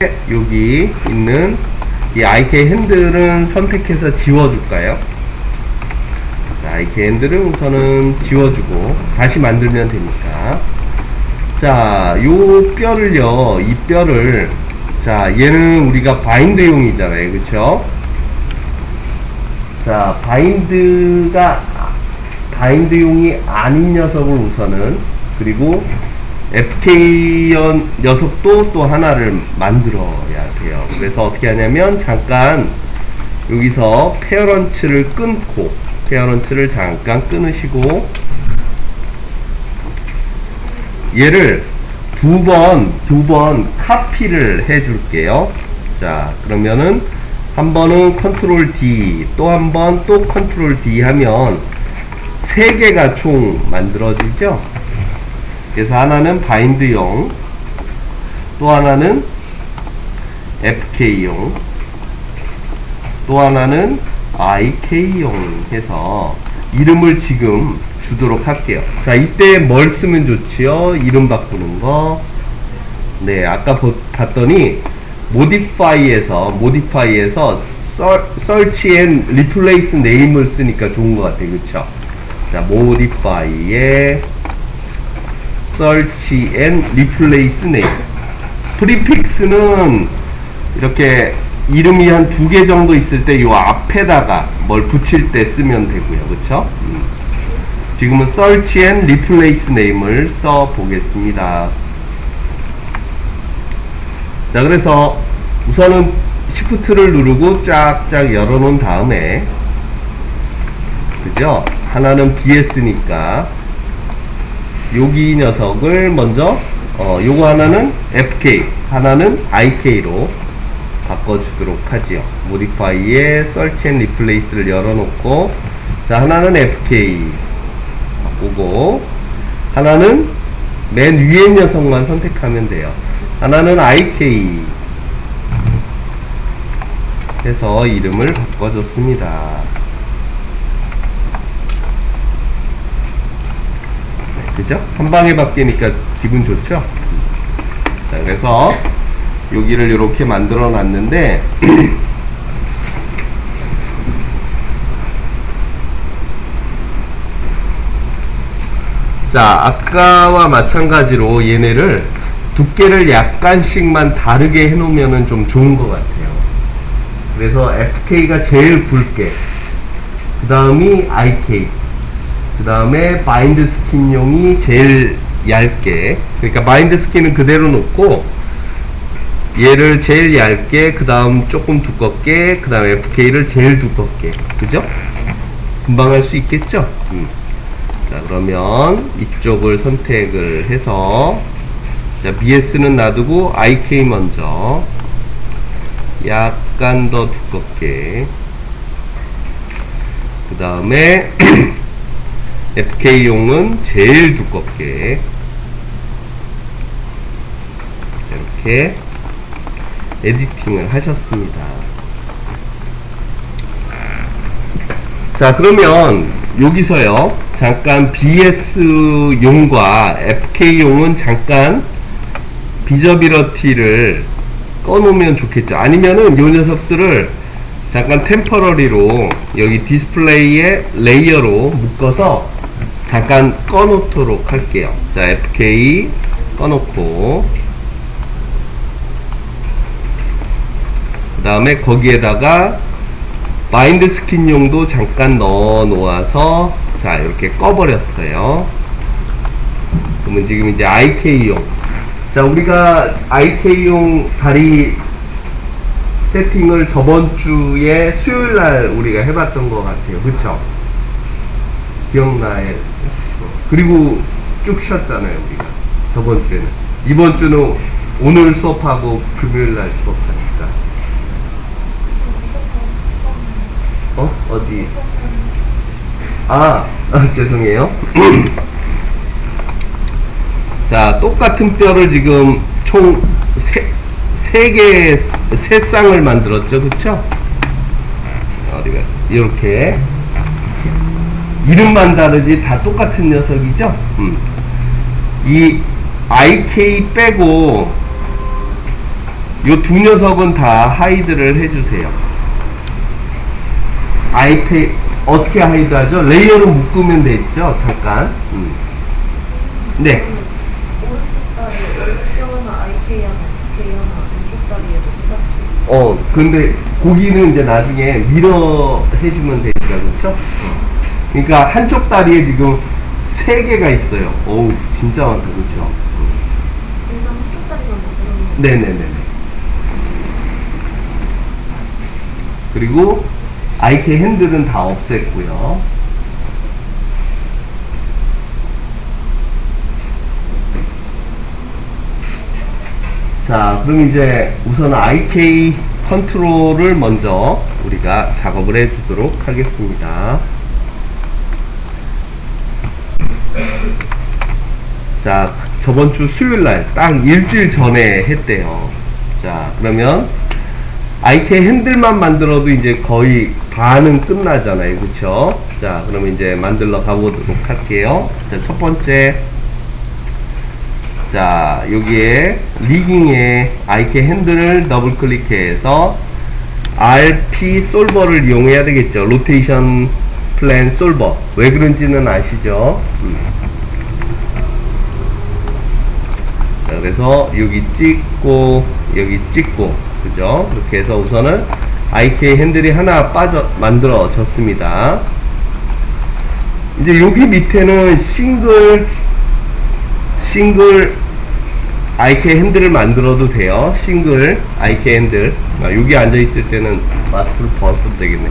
여기 있는 이 IK 핸들은 선택해서 지워줄까요? 자, IK 핸들은 우선은 지워주고 다시 만들면 되니까. 자, 요 뼈를요, 이 뼈를, 자, 얘는 우리가 바인드용이잖아요, 그쵸? 자, 바인드용이 아닌 녀석을 우선은, 그리고 FK 녀석도 또 하나를 만들어야 돼요. 그래서 어떻게 하냐면, 잠깐 여기서 페어런츠를 끊고, 페어런츠를 잠깐 끊으시고, 얘를 두 번 카피를 해 줄게요. 자, 그러면은 한 번은 컨트롤 D, 또 한 번 또 컨트롤 D 하면 세 개가 총 만들어지죠. 그래서 하나는 바인드용, 또 하나는 FK용, 또 하나는 IK용 해서 이름을 지금 주도록 할게요. 자, 이때 뭘 쓰면 좋지요? 이름 바꾸는 거. 네, 아까 봤더니 modify에서 search and replace name을 쓰니까 좋은 것 같아요. 그쵸? 자, modify에 search and replace name. 프리픽스는 이렇게 이름이 한 2개 정도 있을 때 요 앞에다가 뭘 붙일 때 쓰면 되고요. 그쵸? 지금은 search and replace name을 써 보겠습니다. 자, 그래서 우선은 Shift를 누르고 쫙쫙 열어놓은 다음에, 그죠? 하나는 BS니까 여기 녀석을 먼저 요거 하나는 FK, 하나는 IK로 바꿔주도록 하지요. modify에 search and replace를 열어놓고, 자, 하나는 FK 바꾸고, 하나는 맨 위에 녀석만 선택하면 돼요. 하나는 IK 해서 이름을 바꿔줬습니다. 네, 그죠? 한 방에 바뀌니까 기분 좋죠? 자, 그래서 여기를 이렇게 만들어 놨는데 자, 아까와 마찬가지로 얘네를 두께를 약간씩만 다르게 해놓으면 좀 좋은 것 같아요. 그래서 FK가 제일 굵게, 그 다음이 IK, 그 다음에 바인드 스킨용이 제일 얇게, 그러니까 바인드 스킨은 그대로 놓고 얘를 제일 얇게, 그 다음 조금 두껍게, 그 다음 FK를 제일 두껍게. 그죠? 금방 할 수 있겠죠? 자, 그러면 이쪽을 선택을 해서, 자, BS는 놔두고 IK 먼저 약간 더 두껍게, 그 다음에 FK용은 제일 두껍게, 이렇게 에디팅을 하셨습니다. 자, 그러면 여기서요, 잠깐 BS용과 FK용은 잠깐 비저비러티를 꺼놓으면 좋겠죠. 아니면은 요 녀석들을 잠깐 템퍼러리로 여기 디스플레이에 레이어로 묶어서 잠깐 꺼놓도록 할게요. 자, FK 꺼놓고, 그 다음에 거기에다가 바인드 스킨용도 잠깐 넣어 놓아서, 자, 이렇게 꺼버렸어요. 그러면 지금 이제 IK용, 자, 우리가 IK용 다리 세팅을 저번 주에 수요일날 우리가 해봤던 것 같아요. 그쵸? 기억나요? 그리고 쭉 쉬었잖아요, 우리가. 저번 주에는. 이번 주는 오늘 수업하고 금요일날 수업하니까. 어디? 죄송해요. 자, 똑같은 뼈를 지금 총 세 쌍을 만들었죠. 그쵸? 어디 갔어? 이렇게. 이름만 다르지 다 똑같은 녀석이죠. 이 IK 빼고 요 두 녀석은 다 하이드를 해주세요. 아이페 어떻게 하이드 하죠? 레이어로 묶으면 됐죠? 잠깐. 네. 오른쪽 다리에 뼈나 IK 하나, FK 하나, 왼쪽 다리에도 똑같이. 근데 고기는 이제 나중에 밀어 해주면 되니까, 그렇죠? 그러니까 한쪽 다리에 지금 3개가 있어요. 어우, 진짜 많다, 그렇죠? 일단 한쪽 다리만 만들어놓으면. 네네네. 그리고 IK 핸들은 다 없앴고요. 자, 그럼 이제 우선 IK 컨트롤을 먼저 우리가 작업을 해 주도록 하겠습니다. 자, 저번 주 수요일 날 딱 일주일 전에 했대요. 자, 그러면 IK 핸들만 만들어도 이제 거의 반은 끝나잖아요. 그쵸? 자, 그러면 이제 만들러 가보도록 할게요. 자, 첫 번째. 자, 여기에 리깅에 IK 핸들을 더블 클릭해서 RP 솔버를 이용해야 되겠죠. 로테이션 플랜 솔버. 왜 그런지는 아시죠? 자, 그래서 여기 찍고 여기 찍고, 그죠? 그렇게 해서 우선은 IK 핸들이 하나 만들어졌습니다. 이제 여기 밑에는 싱글 IK 핸들을 만들어도 돼요. 싱글 IK 핸들. 여기 앉아 있을 때는 마스크를 벗어도 되겠네.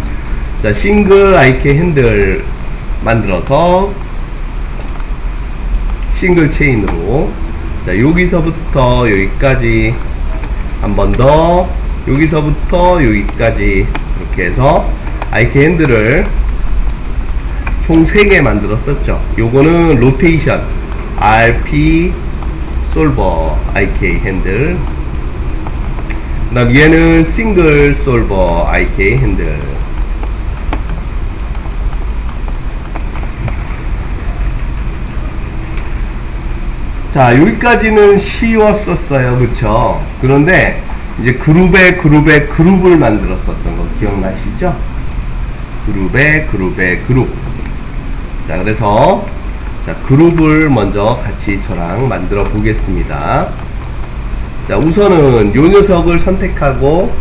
자, 싱글 IK 핸들 만들어서 싱글 체인으로, 자, 여기서부터 여기까지 한 번 더, 여기서부터 여기까지, 이렇게 해서 IK 핸들을 총 3개 만들었었죠. 요거는 로테이션 RP 솔버 IK 핸들, 그 다음 얘는 싱글 솔버 IK 핸들. 자, 여기까지는 쉬웠었어요. 그쵸? 그런데 이제 그룹을 만들었었던 거 기억나시죠? 그룹. 자, 그래서 자, 그룹을 먼저 같이 저랑 만들어 보겠습니다. 자, 우선은 요 녀석을 선택하고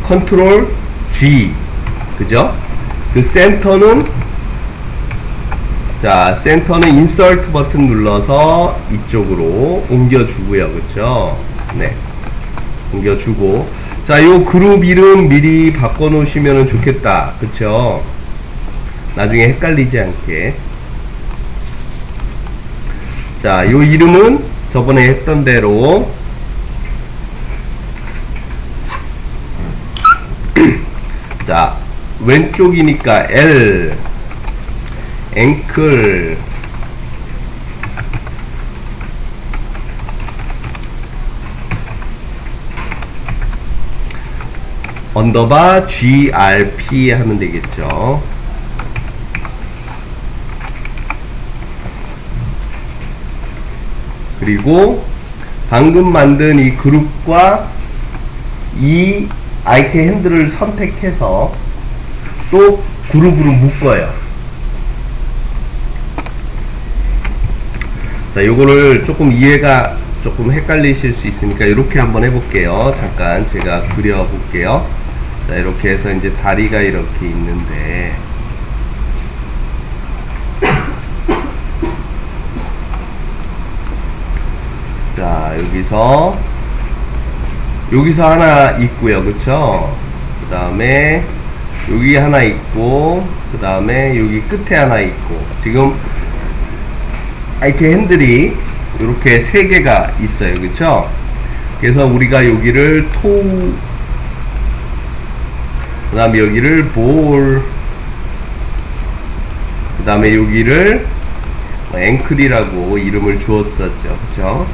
컨트롤 G, 그죠? 그 센터는, 자, 센터는 인서트 버튼 눌러서 이쪽으로 옮겨주고요. 그쵸? 네. 옮겨주고. 자, 요 그룹 이름 미리 바꿔놓으시면 좋겠다. 그쵸? 나중에 헷갈리지 않게. 자, 요 이름은 저번에 했던 대로 자, 왼쪽이니까 L, 앵클, 언더바 GRP 하면 되겠죠. 그리고 방금 만든 이 그룹과 이 IK 핸들을 선택해서 또 그룹으로 묶어요. 자, 요거를 조금 이해가 조금 헷갈리실 수 있으니까 이렇게 한번 해볼게요. 잠깐 제가 그려볼게요. 자, 이렇게 해서 이제 다리가 이렇게 있는데, 자, 여기서 하나 있고요. 그쵸? 그 다음에 여기 하나 있고, 그 다음에 여기 끝에 하나 있고, 지금 IK 핸들이 이렇게 3개가 있어요. 그쵸? 그래서 우리가 여기를 그 다음에 여기를 볼, 그 다음에 여기를 앵클이라고 이름을 주었었죠. 그쵸?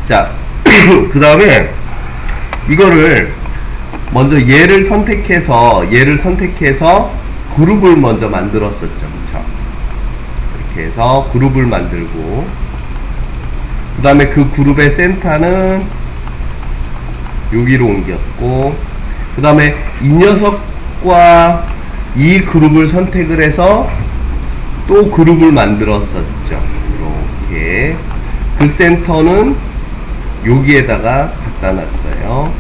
자, 그 다음에 이거를 먼저 얘를 선택해서 그룹을 먼저 만들었었죠. 그쵸? 이렇게 이렇게 해서 그룹을 만들고, 그 다음에 그 그룹의 센터는 여기로 옮겼고, 그 다음에 이 녀석과 이 그룹을 선택을 해서 또 그룹을 만들었었죠. 이렇게 그 센터는 여기에다가 갖다 놨어요.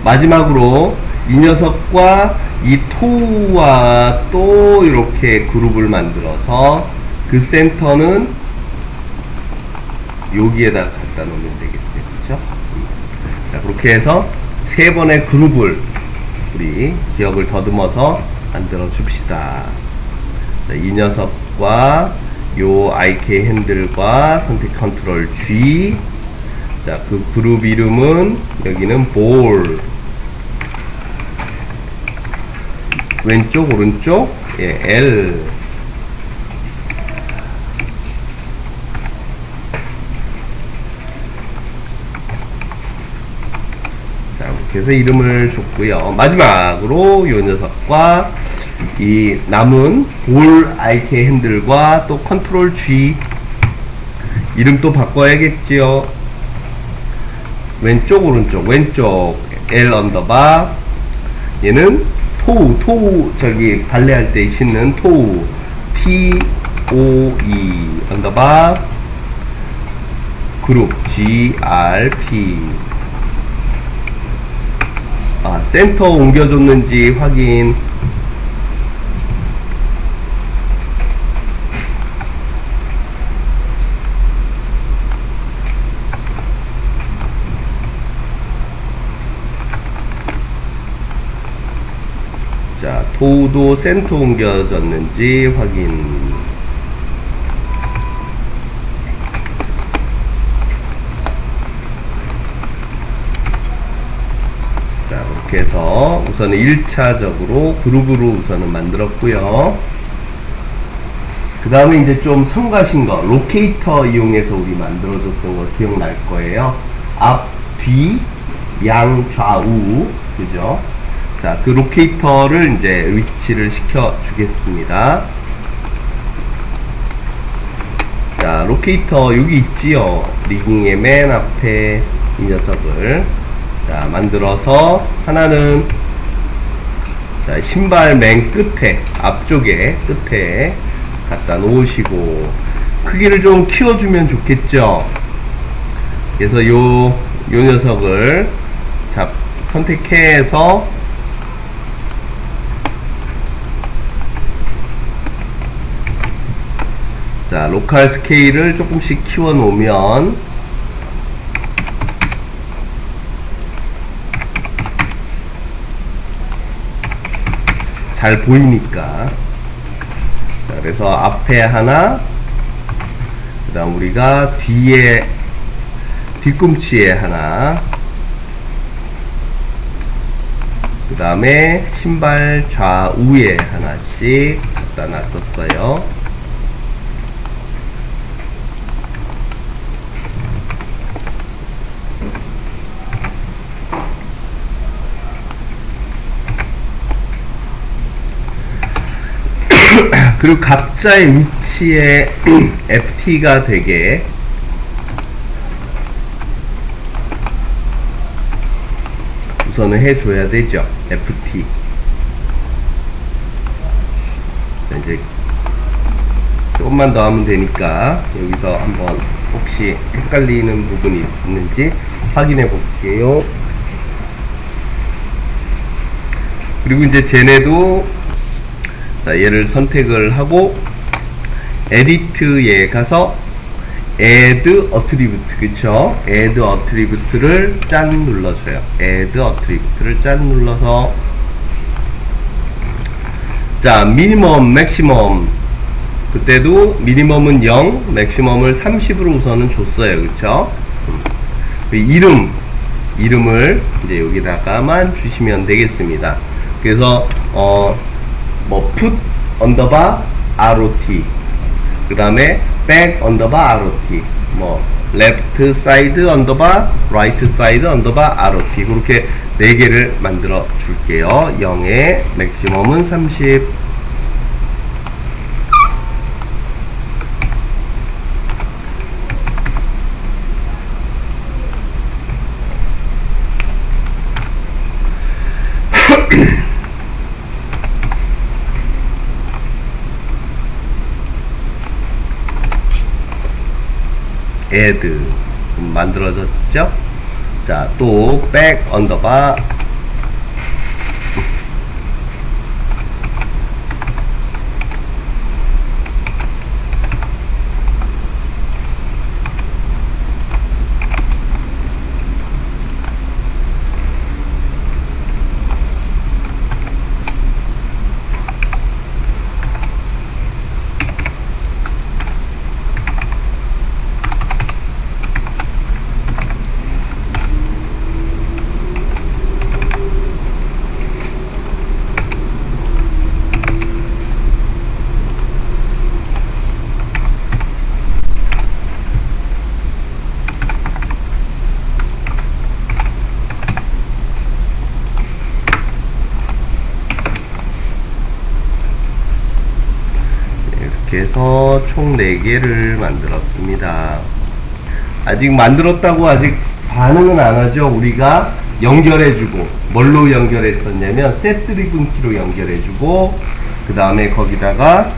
마지막으로 이 녀석과 이 토우와 또 이렇게 그룹을 만들어서 그 센터는 여기에다가 갖다 놓으면 되겠어요. 그쵸? 자, 그렇게 해서 세 번의 그룹을 우리 기억을 더듬어서 만들어 줍시다. 자, 이 녀석과 요 IK 핸들과 선택 컨트롤 G. 자, 그 그룹 이름은 여기는 볼. 왼쪽, 오른쪽, 예, L. 자, 이렇게 해서 이름을 줬고요. 마지막으로 요 녀석과 이 남은 볼 IK 핸들과 또 컨트롤 G. 이름 또 바꿔야겠지요. 왼쪽, 오른쪽, 왼쪽 L 언더바. 얘는 토우, 저기 발레할 때 신는 토우, TOE 언더바 그룹 GRP. 아, 센터 옮겨줬는지 확인. 자, 토우도 센터 옮겨졌는지 확인. 자, 그렇게 해서 우선은 1차적으로 그룹으로 우선은 만들었고요. 그 다음에 이제 좀 성가신 거, 로케이터 이용해서 우리 만들어줬던 거 기억날 거예요. 앞, 뒤, 양, 좌우. 그죠? 자, 그 로케이터를 이제 위치를 시켜 주겠습니다. 자, 로케이터 여기 있지요. 리깅의 맨 앞에 이 녀석을 자 만들어서 하나는 자 신발 맨 끝에 앞쪽에 끝에 갖다 놓으시고 크기를 좀 키워주면 좋겠죠. 그래서 요 녀석을 선택해서 자, 로컬 스케일을 조금씩 키워 놓으면 잘 보이니까. 자, 그래서 앞에 하나, 그 다음 우리가 뒤에, 뒤꿈치에 하나, 그 다음에 신발 좌우에 하나씩 갖다 놨었어요. 그리고 각자의 위치에 FT가 되게 우선은 해줘야 되죠. FT. 자, 이제 조금만 더 하면 되니까 여기서 한번 혹시 헷갈리는 부분이 있는지 확인해 볼게요. 그리고 이제 쟤네도 자, 얘를 선택을 하고 에디트에 가서 add attribute, 그쵸? add attribute를 짠 눌러줘요. add attribute를 짠 눌러서 자, 미니멈, 맥시멈 그때도 미니멈은 0, 맥시멈을 30으로 우선은 줬어요. 그쵸? 그 이름을 이제 여기다가만 주시면 되겠습니다. 그래서 put 언더바 ROT, 그 다음에 back 언더바 ROT, left side 언더바 right side 언더바 ROT, 그렇게 4개를 만들어 줄게요. 0의 맥시멈은 30, add 만들어졌죠? 자, 또 back 언더바 해서 총 4개를 만들었습니다. 아직 만들었다고 아직 반응은 안 하죠. 우리가 연결해주고 뭘로 연결했었냐면 set driven 키로 연결해주고 그 다음에 거기다가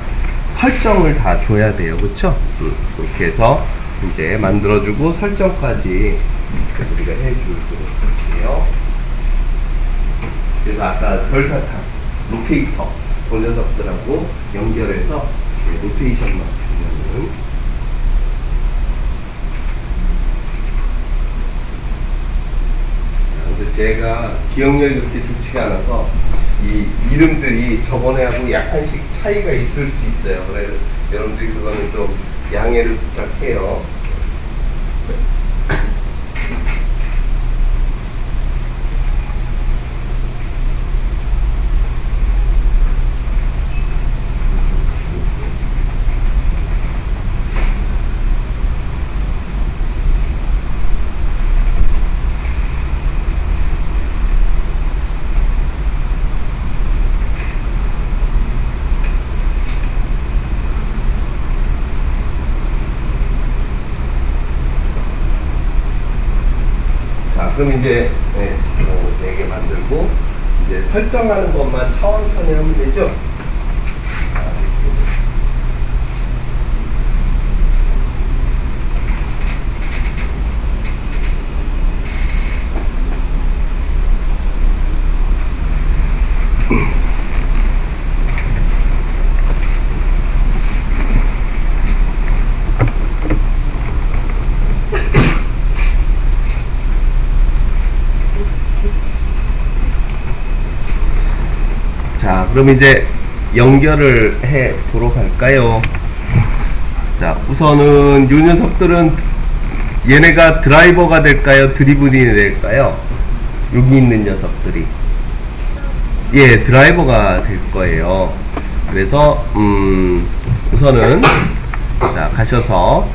설정을 다 줘야 돼요. 그쵸? 그렇게 해서 이제 만들어주고 설정까지 우리가 해주도록 할게요. 그래서 아까 별사탕 로케이터 그 녀석들하고 연결해서 로테이션만 주면은 근데 제가 기억력이 그렇게 좋지가 않아서 이 이름들이 저번에하고 약간씩 차이가 있을 수 있어요. 그래서 여러분들이 그거는 좀 양해를 부탁해요. 그럼 이제 4개 만들고 이제 설정하는 것만 천천히 하면 되죠. 자, 그럼 이제 연결을 해 보도록 할까요? 자, 우선은 이 녀석들은 얘네가 드라이버가 될까요? 드리븐이 될까요? 여기 있는 녀석들이 예, 드라이버가 될 거예요. 그래서 우선은 자, 가셔서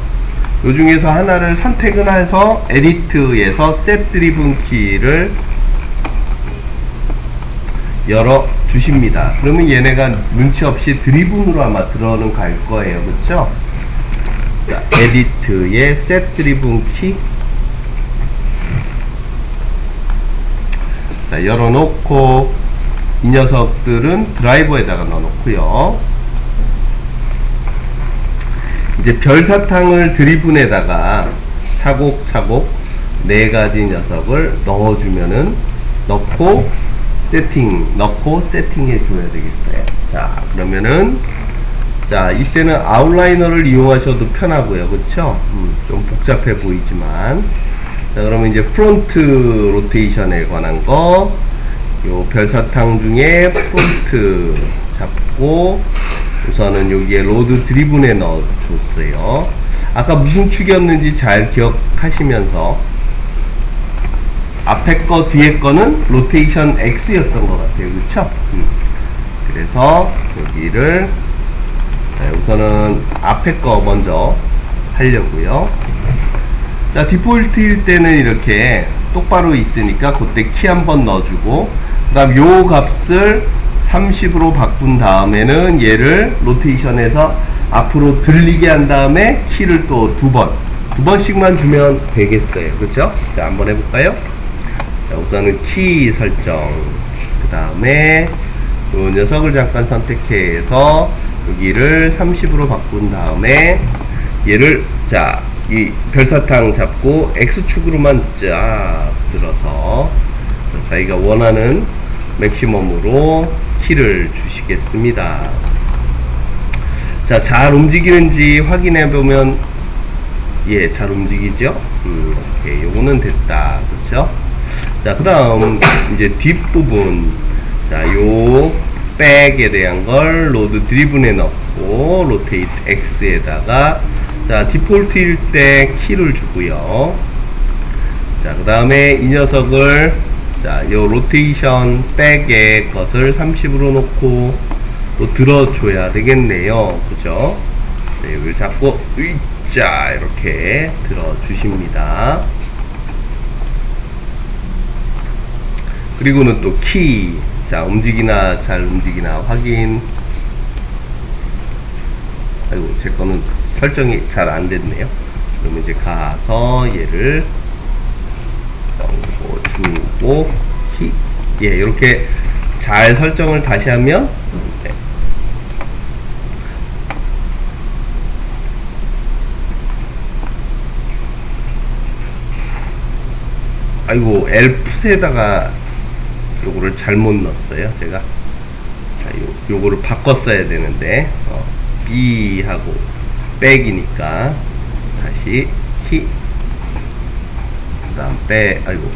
요 중에서 하나를 선택을 해서 에디트에서 set driven 키를 열어 주십니다. 그러면 얘네가 눈치 없이 드리븐으로 아마 들어는 갈 거예요. 그쵸? 자, 에디트의 set driven 키. 자, 열어놓고 이 녀석들은 드라이버에다가 넣어놓고요. 이제 별사탕을 드리븐에다가 차곡차곡 4가지 녀석을 넣어주면은 넣고 세팅해 줘야 되겠어요. 자, 그러면은 자, 이때는 아웃라이너를 이용하셔도 편하고요. 그쵸? 좀 복잡해 보이지만 자, 그러면 이제 프론트 로테이션에 관한 거 요 별사탕 중에 프론트 잡고 우선은 여기에 로드 드리븐에 넣어 줬어요. 아까 무슨 축이었는지 잘 기억하시면서 앞에 거 뒤에 거는 로테이션 X였던 것 같아요. 그쵸? 그래서 여기를 우선은 앞에 거 먼저 하려고요. 자, 디폴트일 때는 이렇게 똑바로 있으니까 그때 키 한번 넣어주고 그 다음 요 값을 30으로 바꾼 다음에는 얘를 로테이션에서 앞으로 들리게 한 다음에 키를 또 두 번씩만 주면 되겠어요. 그쵸? 자, 한번 해볼까요? 자, 우선은 키 설정, 그 다음에 요 녀석을 잠깐 선택해서 여기를 30으로 바꾼 다음에 얘를 자 이 별사탕 잡고 X축으로만 쫙 들어서 자, 자기가 원하는 맥시멈으로 키를 주시겠습니다. 자, 잘 움직이는지 확인해 보면 예, 잘 움직이죠? 오케이. 요거는 됐다. 그렇죠? 자, 그 다음 이제 뒷부분, 자, 요 백에 대한 걸 로드 드리븐에 넣고 로테이트 X에다가 자, 디폴트일 때 키를 주고요. 자, 그 다음에 이 녀석을 자, 요 로테이션 백의 것을 30으로 놓고 또 들어줘야 되겠네요. 그죠? 자, 여기를 잡고 자, 이렇게 들어주십니다. 그리고는 또 키, 자, 움직이나 잘 움직이나 확인. 아이고, 제 거는 설정이 잘 안 됐네요. 그러면 이제 가서 얘를 주고 키, 예, 이렇게 잘 설정을 다시 하면 네. 아이고, 엘풋에다가 요거를 잘못 넣었어요. 제가 자, 요거를 바꿨어야 되는데 B 하고 백이니까 다시 키, 그 다음 백. 아이고,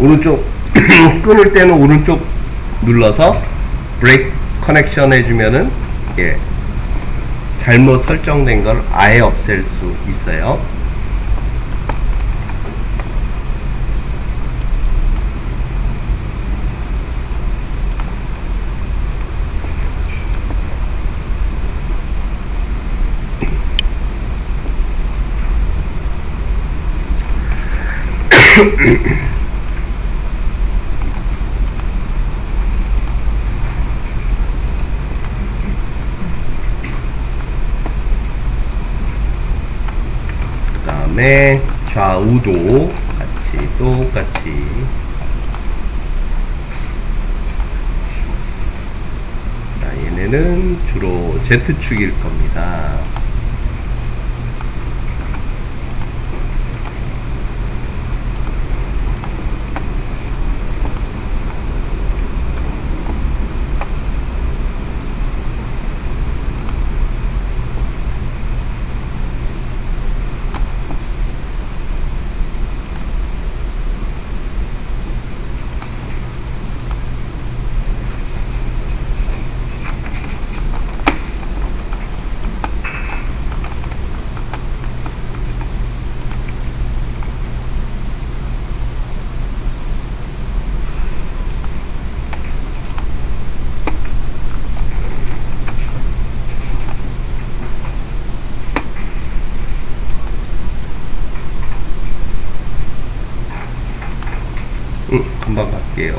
오른쪽 끊을 때는 오른쪽 눌러서 브레이크 커넥션 해주면은 예, 잘못 설정된 걸 아예 없앨 수 있어요. 그 다음에 좌우도 같이 똑같이 자, 얘네는 주로 Z축일 겁니다. 금방 갈게요.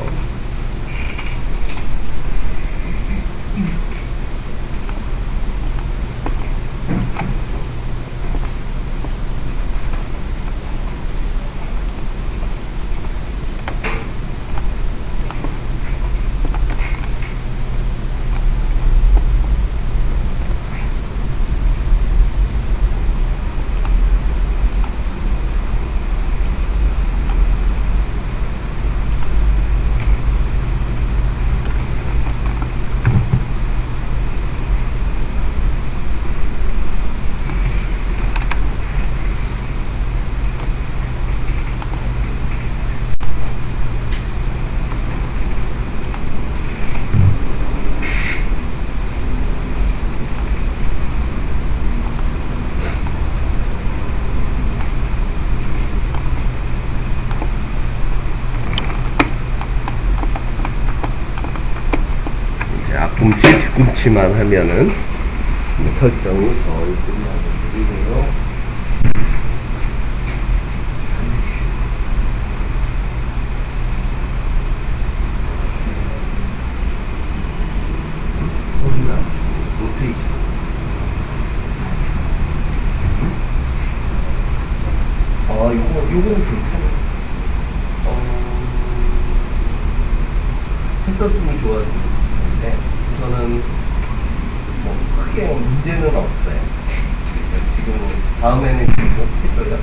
앞꿈치, 뒤꿈치만 하면은 설정이 거의 끝나거든요. 로테이션. 이거 요거는 괜찮아요. 했었으면 좋았을 텐데 우선은 뭐 크게 문제는 없어요. 지금 다음에는 꼭 해줘요.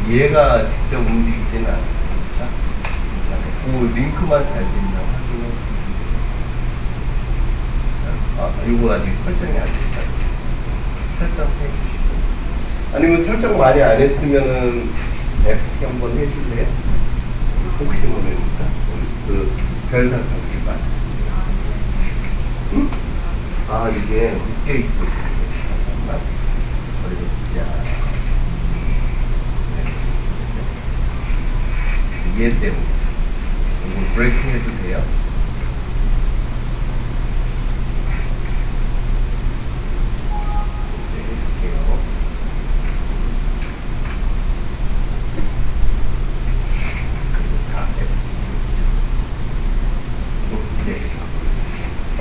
얘가 직접 움직이진 않으니까 괜찮아요. 그 링크만 잘 됐나 확인해. 요거 아직 설정이 안 됐다. 설정해 주시고. 아니면 설정 많이 안 했으면은 FT 한번 해줄래요? 혹시 모르니까. 별상 방지만. 응? 이게 묶여 있어. 잠깐만. 어렵자. 얘 때문에. 이거 브레이크 해도 돼요? 네, 해줄게요. 다 이제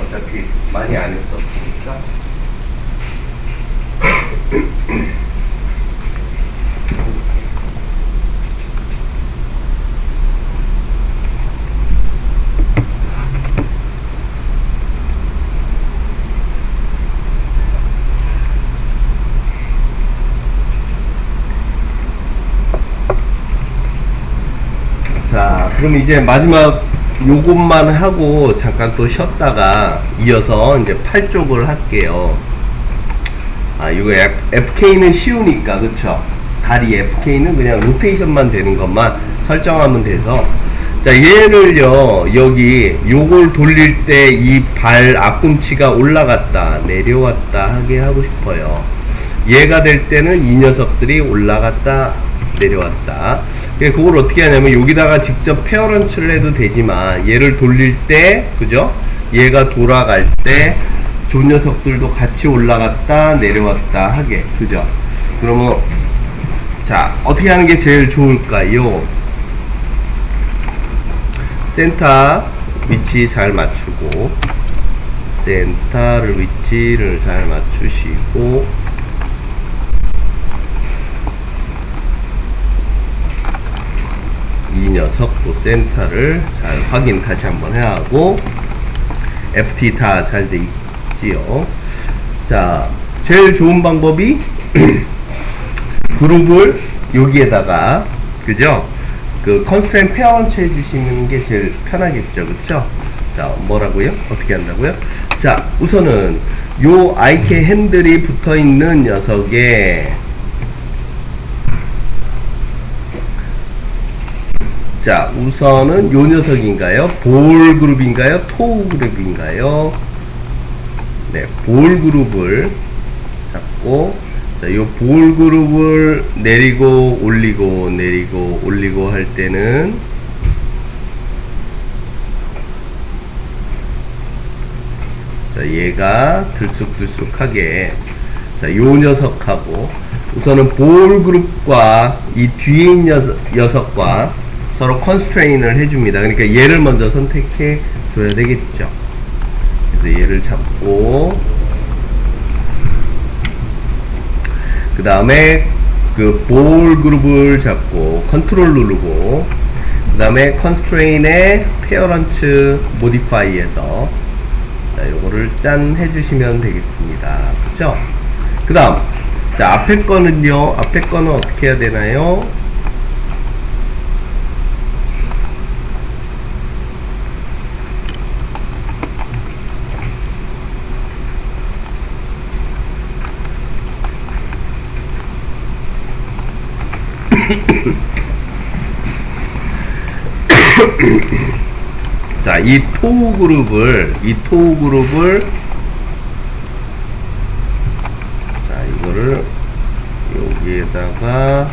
어차피 많이 안 했었으니까. 자, 그럼 이제 마지막 요것만 하고 잠깐 또 쉬었다가 이어서 이제 8쪽을 할게요. 이거 FK는 쉬우니까, 그쵸? 다리 FK는 그냥 로테이션만 되는 것만 설정하면 돼서. 자, 얘를요, 여기 요걸 돌릴 때 이 발 앞꿈치가 올라갔다 내려왔다 하게 하고 싶어요. 얘가 될 때는 이 녀석들이 올라갔다 내려왔다. 그걸 어떻게 하냐면 여기다가 직접 페어런치를 해도 되지만 얘를 돌릴 때, 그죠? 얘가 돌아갈 때 저 녀석들도 같이 올라갔다 내려왔다 하게, 그죠? 그러면 자, 어떻게 하는 게 제일 좋을까요? 센터 위치 잘 맞추고, 센터를 위치를 잘 맞추시고, 이 녀석도 센터를 잘 확인 다시 한번 해야 하고, FT 다 잘 돼 있지요. 자, 제일 좋은 방법이 그룹을 여기에다가, 그죠? 그 컨스트레인 페어런치 해주시는 게 제일 편하겠죠, 그쵸? 자, 뭐라고요? 어떻게 한다고요? 자, 우선은 요 IK 핸들이 붙어 있는 녀석에, 자, 우선은 요 녀석인가요? 볼 그룹인가요? 토우 그룹인가요? 네, 볼 그룹을 잡고, 자, 요 볼 그룹을 내리고 올리고 내리고 올리고 할 때는, 자, 얘가 들쑥들쑥하게, 자, 요 녀석하고 우선은 볼 그룹과 이 뒤에 있는 녀석과 서로 컨스트레인을 해줍니다. 그러니까 얘를 먼저 선택해 줘야 되겠죠. 그래서 얘를 잡고, 그 다음에 그 볼 그룹을 잡고 컨트롤 누르고, 그 다음에 컨스트레인의 페어런츠 모디파이에서, 자, 요거를 짠 해주시면 되겠습니다. 그쵸? 그 다음, 자, 앞에 거는요, 앞에 거는 어떻게 해야 되나요? 자, 이 토우 그룹을, 자, 이거를 여기에다가,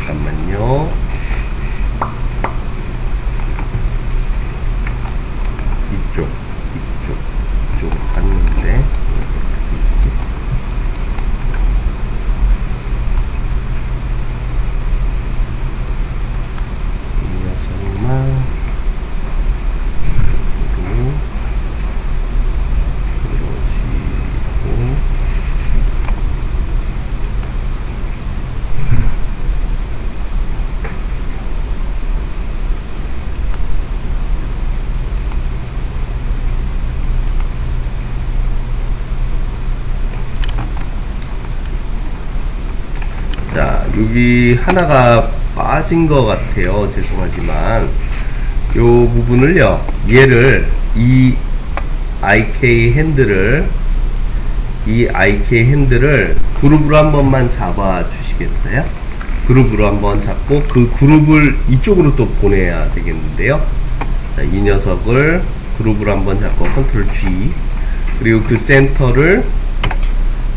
잠깐만요. 이쪽으로 갔는데, 여기 하나가 빠진 것 같아요. 죄송하지만 요 부분을요, 얘를 이 IK 핸들을 그룹으로 한 번만 잡아 주시겠어요? 그룹으로 한번 잡고 그 그룹을 이쪽으로 또 보내야 되겠는데요. 자, 이 녀석을 그룹으로 한번 잡고 컨트롤 G, 그리고 그 센터를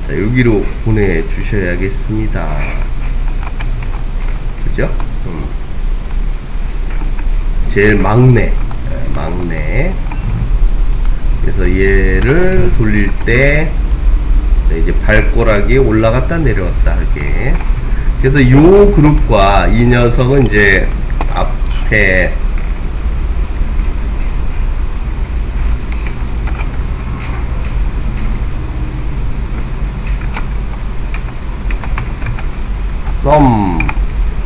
자, 여기로 보내 주셔야겠습니다. 그죠? 제일 막내. 그래서 얘를 돌릴 때 자, 이제 발꼬락이 올라갔다 내려왔다 하게. 그래서 요 그룹과 이 녀석은 이제 앞에 썸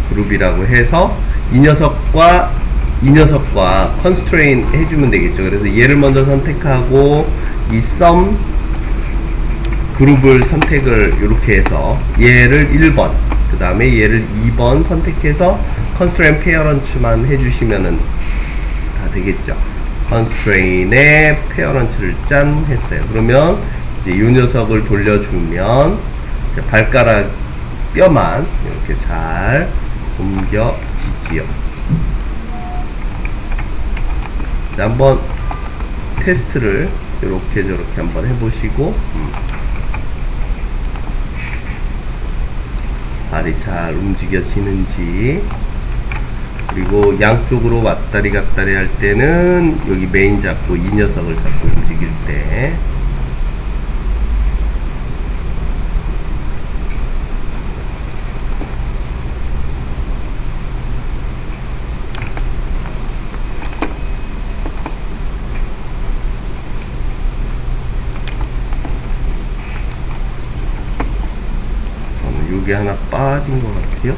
그룹이라고 해서 이 녀석과 컨스트레인 해주면 되겠죠. 그래서 얘를 먼저 선택하고 이 썸 그룹을 선택을 이렇게 해서 얘를 1번, 그 다음에 얘를 2번 선택해서 컨스트레인 페어런츠만 해주시면은 다 되겠죠. 컨스트레인의 페어런츠를 짠 했어요. 그러면 이제 이 녀석을 돌려주면 이제 발가락 뼈만 이렇게 잘 옮겨지지요. 자, 한번 테스트를 이렇게 저렇게 한번 해보시고, 발이 잘 움직여지는지, 그리고 양쪽으로 왔다리 갔다리 할 때는 여기 메인 잡고 이 녀석을 잡고 움직일 때 요게 하나 빠진 것 같아요.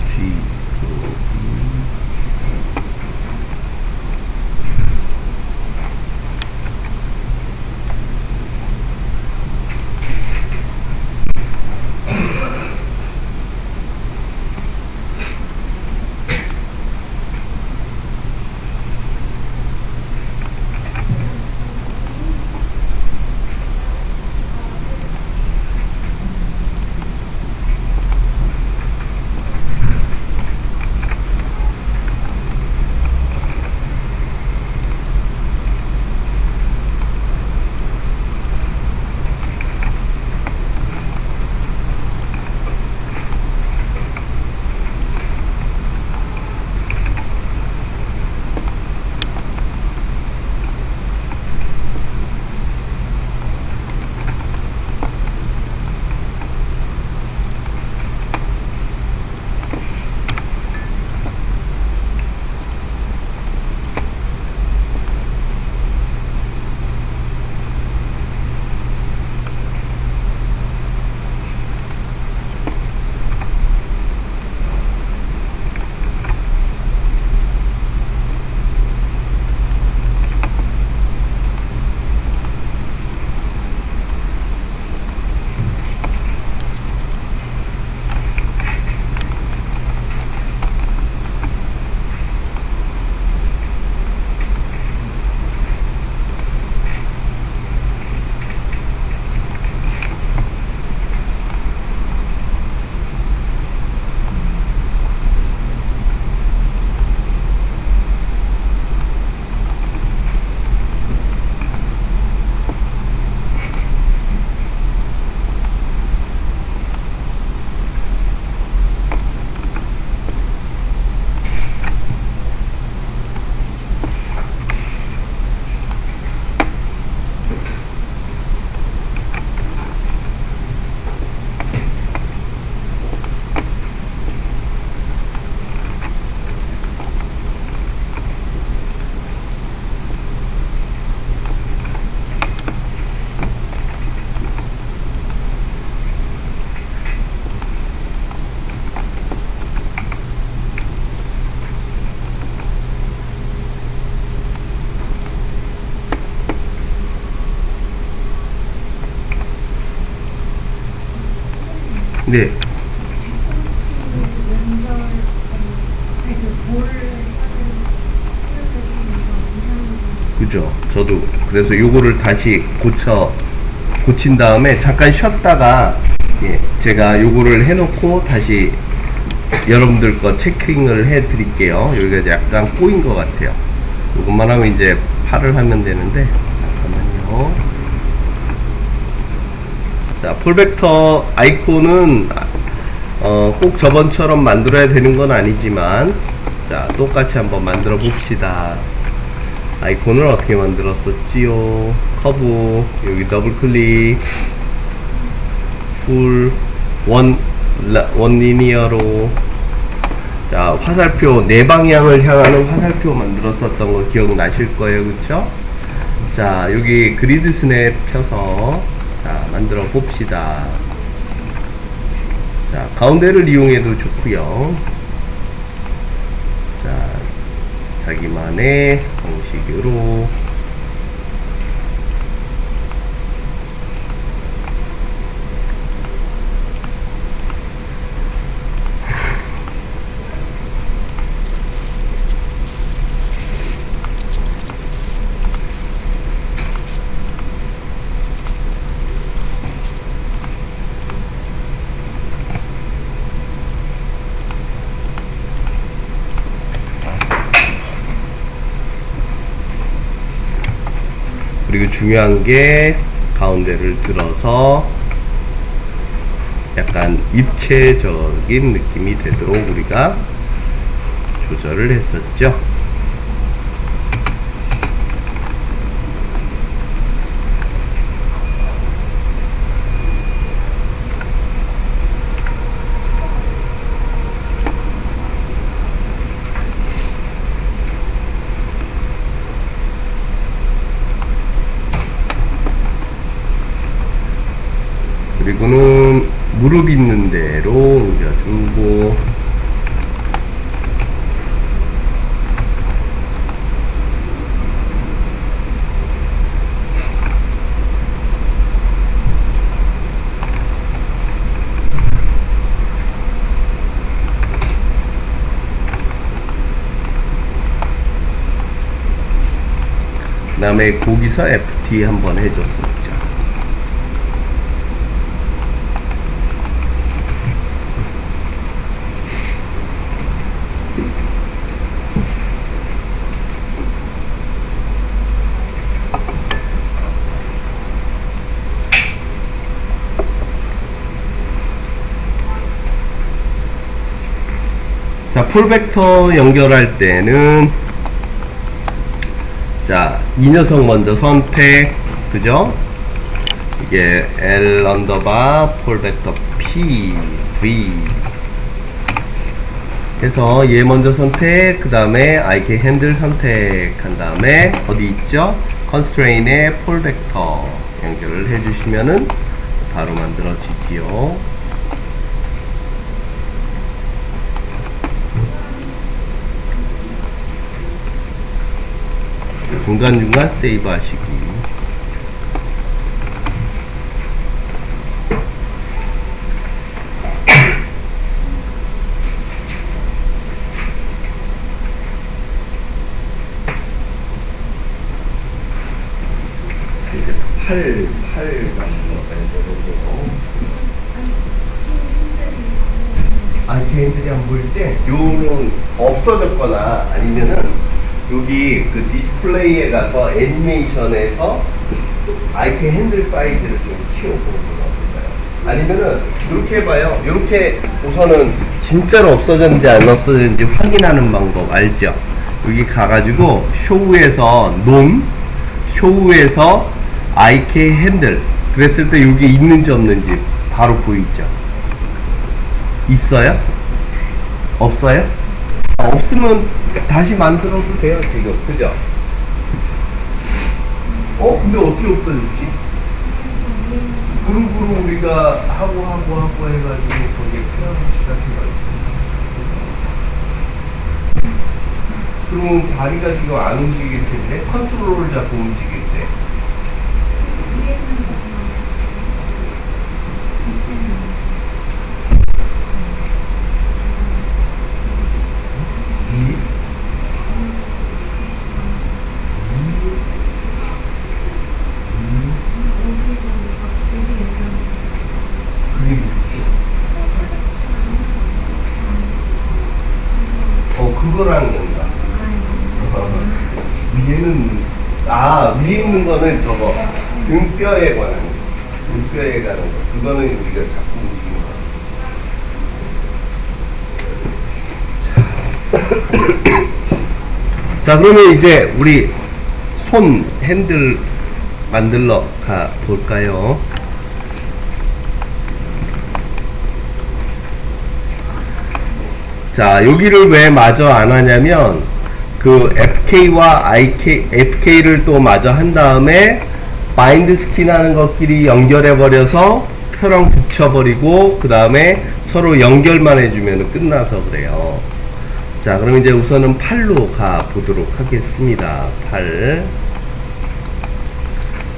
G, 네. 뒤꿈치 연결 그 볼을 하는 이상해지는 그죠. 저도 그래서 요거를 다시 고친 다음에 잠깐 쉬었다가 예, 제가 요거를 해놓고 다시 여러분들 거 체킹을 해 드릴게요. 여기가 이제 약간 꼬인 것 같아요. 요것만 하면 이제 팔을 하면 되는데 잠깐만요. 자, 폴벡터 아이콘은 꼭 저번처럼 만들어야 되는 건 아니지만 자, 똑같이 한번 만들어 봅시다. 아이콘을 어떻게 만들었었지요? 커브 여기 더블 클릭 풀 원 리니어로 자, 화살표 네 방향을 향하는 화살표 만들었었던 거 기억나실 거예요, 그쵸? 자, 여기 그리드 스냅 펴서 자, 만들어 봅시다. 자, 가운데를 이용해도 좋고요. 자, 자기만의 방식으로 그리고 중요한 게 가운데를 들어서 약간 입체적인 느낌이 되도록 우리가 조절을 했었죠. 그리고는 무릎 있는 대로 옮겨주고 그 다음에 거기서 FT 한번 해줬었죠. 자, 폴벡터 연결할 때는 자, 이 녀석 먼저 선택, 그죠? 이게 L 언더바 폴벡터 P V 해서 얘 먼저 선택, 그 다음에 IK 핸들 선택한 다음에 어디 있죠? 컨스트레인에 폴벡터 연결을 해주시면은 바로 만들어지지요. 중간중간 세이브 하시기. 이제 팔 만들어가야 되는데요. 개인들이 안 보일 때 요는 없어졌거나 아니면은 여기 그 디스플레이에 가서 애니메이션에서 IK 핸들 사이즈를 좀 키워보는 건 어떨까요? 아니면은 이렇게 해봐요. 이렇게 우선은 진짜로 없어졌는지 안 없어졌는지 확인하는 방법 알죠? 여기 가가지고 쇼우에서 쇼우에서 IK 핸들 그랬을 때 여기 있는지 없는지 바로 보이죠? 있어요? 없어요? 없으면 다시 만들어도 돼요, 지금. 그죠? 근데 어떻게 없어졌지? 그룹으로 우리가 하고 해가지고 거기에 페어런치 같은 거 있었어. 그러면 다리가 지금 안 움직일 텐데, 컨트롤을 잡고 움직일 때. 그거랑 연관. 위에는, 위에 있는 거는 저거, 등뼈에 관한 거. 등뼈에 관한 거. 그거는 우리가 자꾸 움직이는 거. 자, 그러면 이제 우리 손 핸들 만들러 가 볼까요? 자, 여기를 왜 마저 안 하냐면 그 FK와 FK를 또 마저 한 다음에 바인드 스킨 하는 것끼리 연결해 버려서 표랑 붙여버리고 그 다음에 서로 연결만 해주면 끝나서 그래요. 자, 그럼 이제 우선은 팔로 가 보도록 하겠습니다. 팔.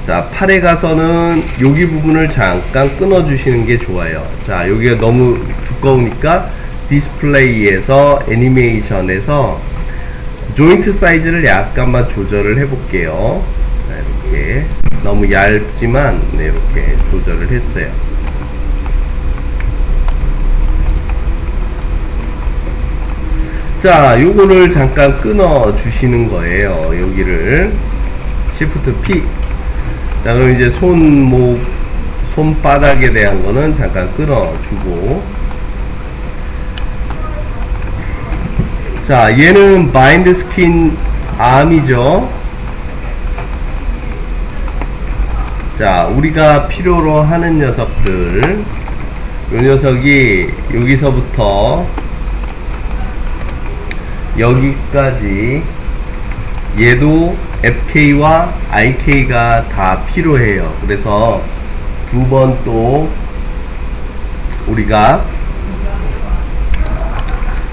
자, 팔에 가서는 여기 부분을 잠깐 끊어 주시는 게 좋아요. 자, 여기가 너무 두꺼우니까 디스플레이에서 애니메이션에서 조인트 사이즈를 약간만 조절을 해 볼게요. 자, 이렇게 너무 얇지만 네, 이렇게 조절을 했어요. 자, 요거를 잠깐 끊어 주시는 거예요. 여기를 Shift P. 자, 그럼 이제 손바닥에 대한 거는 잠깐 끊어 주고. 자, 얘는 바인드 스킨 암이죠. 자, 우리가 필요로 하는 녀석들, 요 녀석이 여기서부터 여기까지, 얘도 FK와 IK가 다 필요해요. 그래서 두 번 또 우리가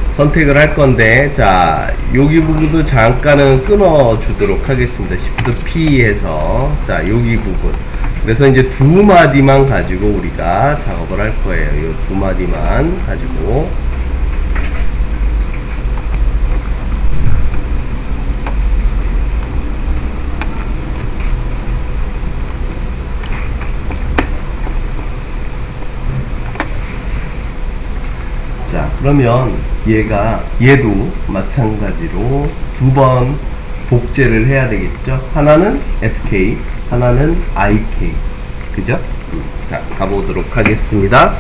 선택을 할 건데, 자, 여기 부분도 잠깐은 끊어 주도록 하겠습니다. Shift P 해서, 자, 여기 부분. 그래서 이제 두 마디만 가지고 우리가 작업을 할 거예요. 이 두 마디만 가지고. 자, 그러면 얘도 마찬가지로 두 번 복제를 해야 되겠죠? 하나는 FK, 하나는 IK. 그죠? 자, 가보도록 하겠습니다.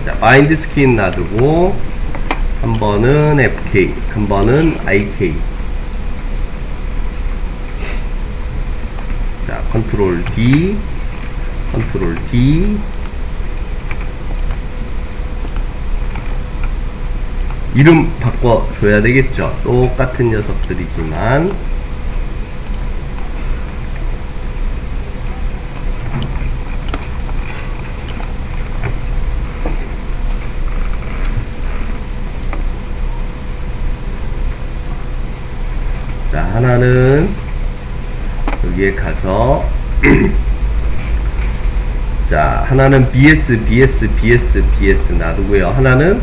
자, 바인드 스킨 놔두고, 한 번은 FK, 한 번은 IK. 자, 컨트롤 D, 컨트롤 D. 이름 바꿔줘야 되겠죠. 똑같은 녀석들이지만. 자, 하나는 여기에 가서 자, 하나는 BS 놔두고요. 하나는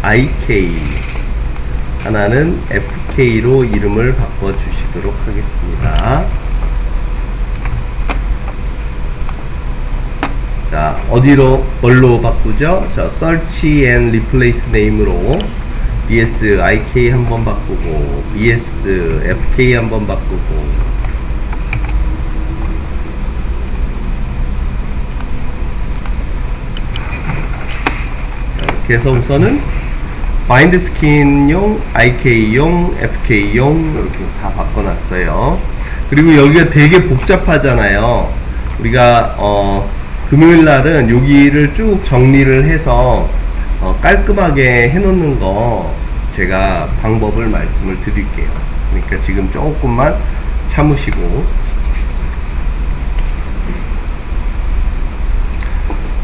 IK, 하나는 FK로 이름을 바꿔 주시도록 하겠습니다. 자, 어디로, 뭘로 바꾸죠? 자, Search and Replace Name으로 BS IK 한번 바꾸고, BS FK 한번 바꾸고. 자, 이렇게 해서 우선은 바인드 스킨용, IK용, FK용 이렇게 다 바꿔놨어요. 그리고 여기가 되게 복잡하잖아요. 우리가 금요일날은 여기를 쭉 정리를 해서 깔끔하게 해놓는 거 제가 방법을 말씀을 드릴게요. 그러니까 지금 조금만 참으시고.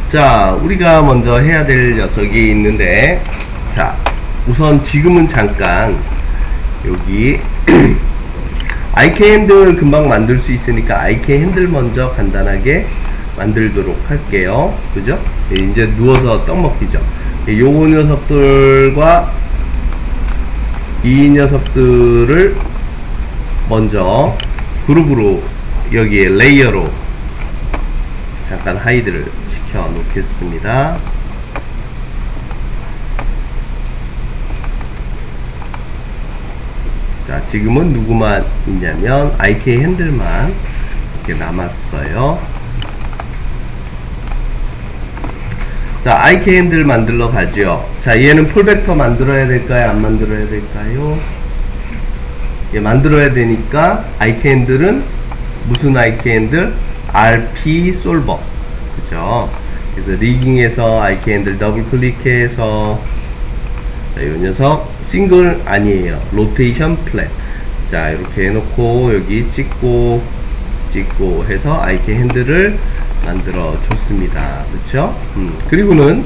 자, 우리가 먼저 해야 될 녀석이 있는데, 자, 우선 지금은 잠깐 여기 IK 핸들 금방 만들 수 있으니까 IK 핸들 먼저 간단하게 만들도록 할게요. 그죠? 이제 누워서 떡 먹기죠. 요거 녀석들과 이 녀석들을 먼저 그룹으로 여기에 레이어로 잠깐 하이드를 시켜 놓겠습니다. 자, 지금은 누구만 있냐면 IK 핸들만 이렇게 남았어요. 자, IK 핸들 만들러 가죠. 자, 얘는 풀벡터 만들어야 될까요? 안 만들어야 될까요? 예, 만들어야 되니까 IK 핸들은 무슨 IK 핸들? RP 솔버. 그죠? 그래서 리깅에서 IK 핸들 더블 클릭해서 자, 요 녀석 싱글 아니에요. 로테이션 플랫. 자, 이렇게 해놓고 여기 찍고 해서 IK 핸들을 만들어 줬습니다. 그렇죠? 그리고는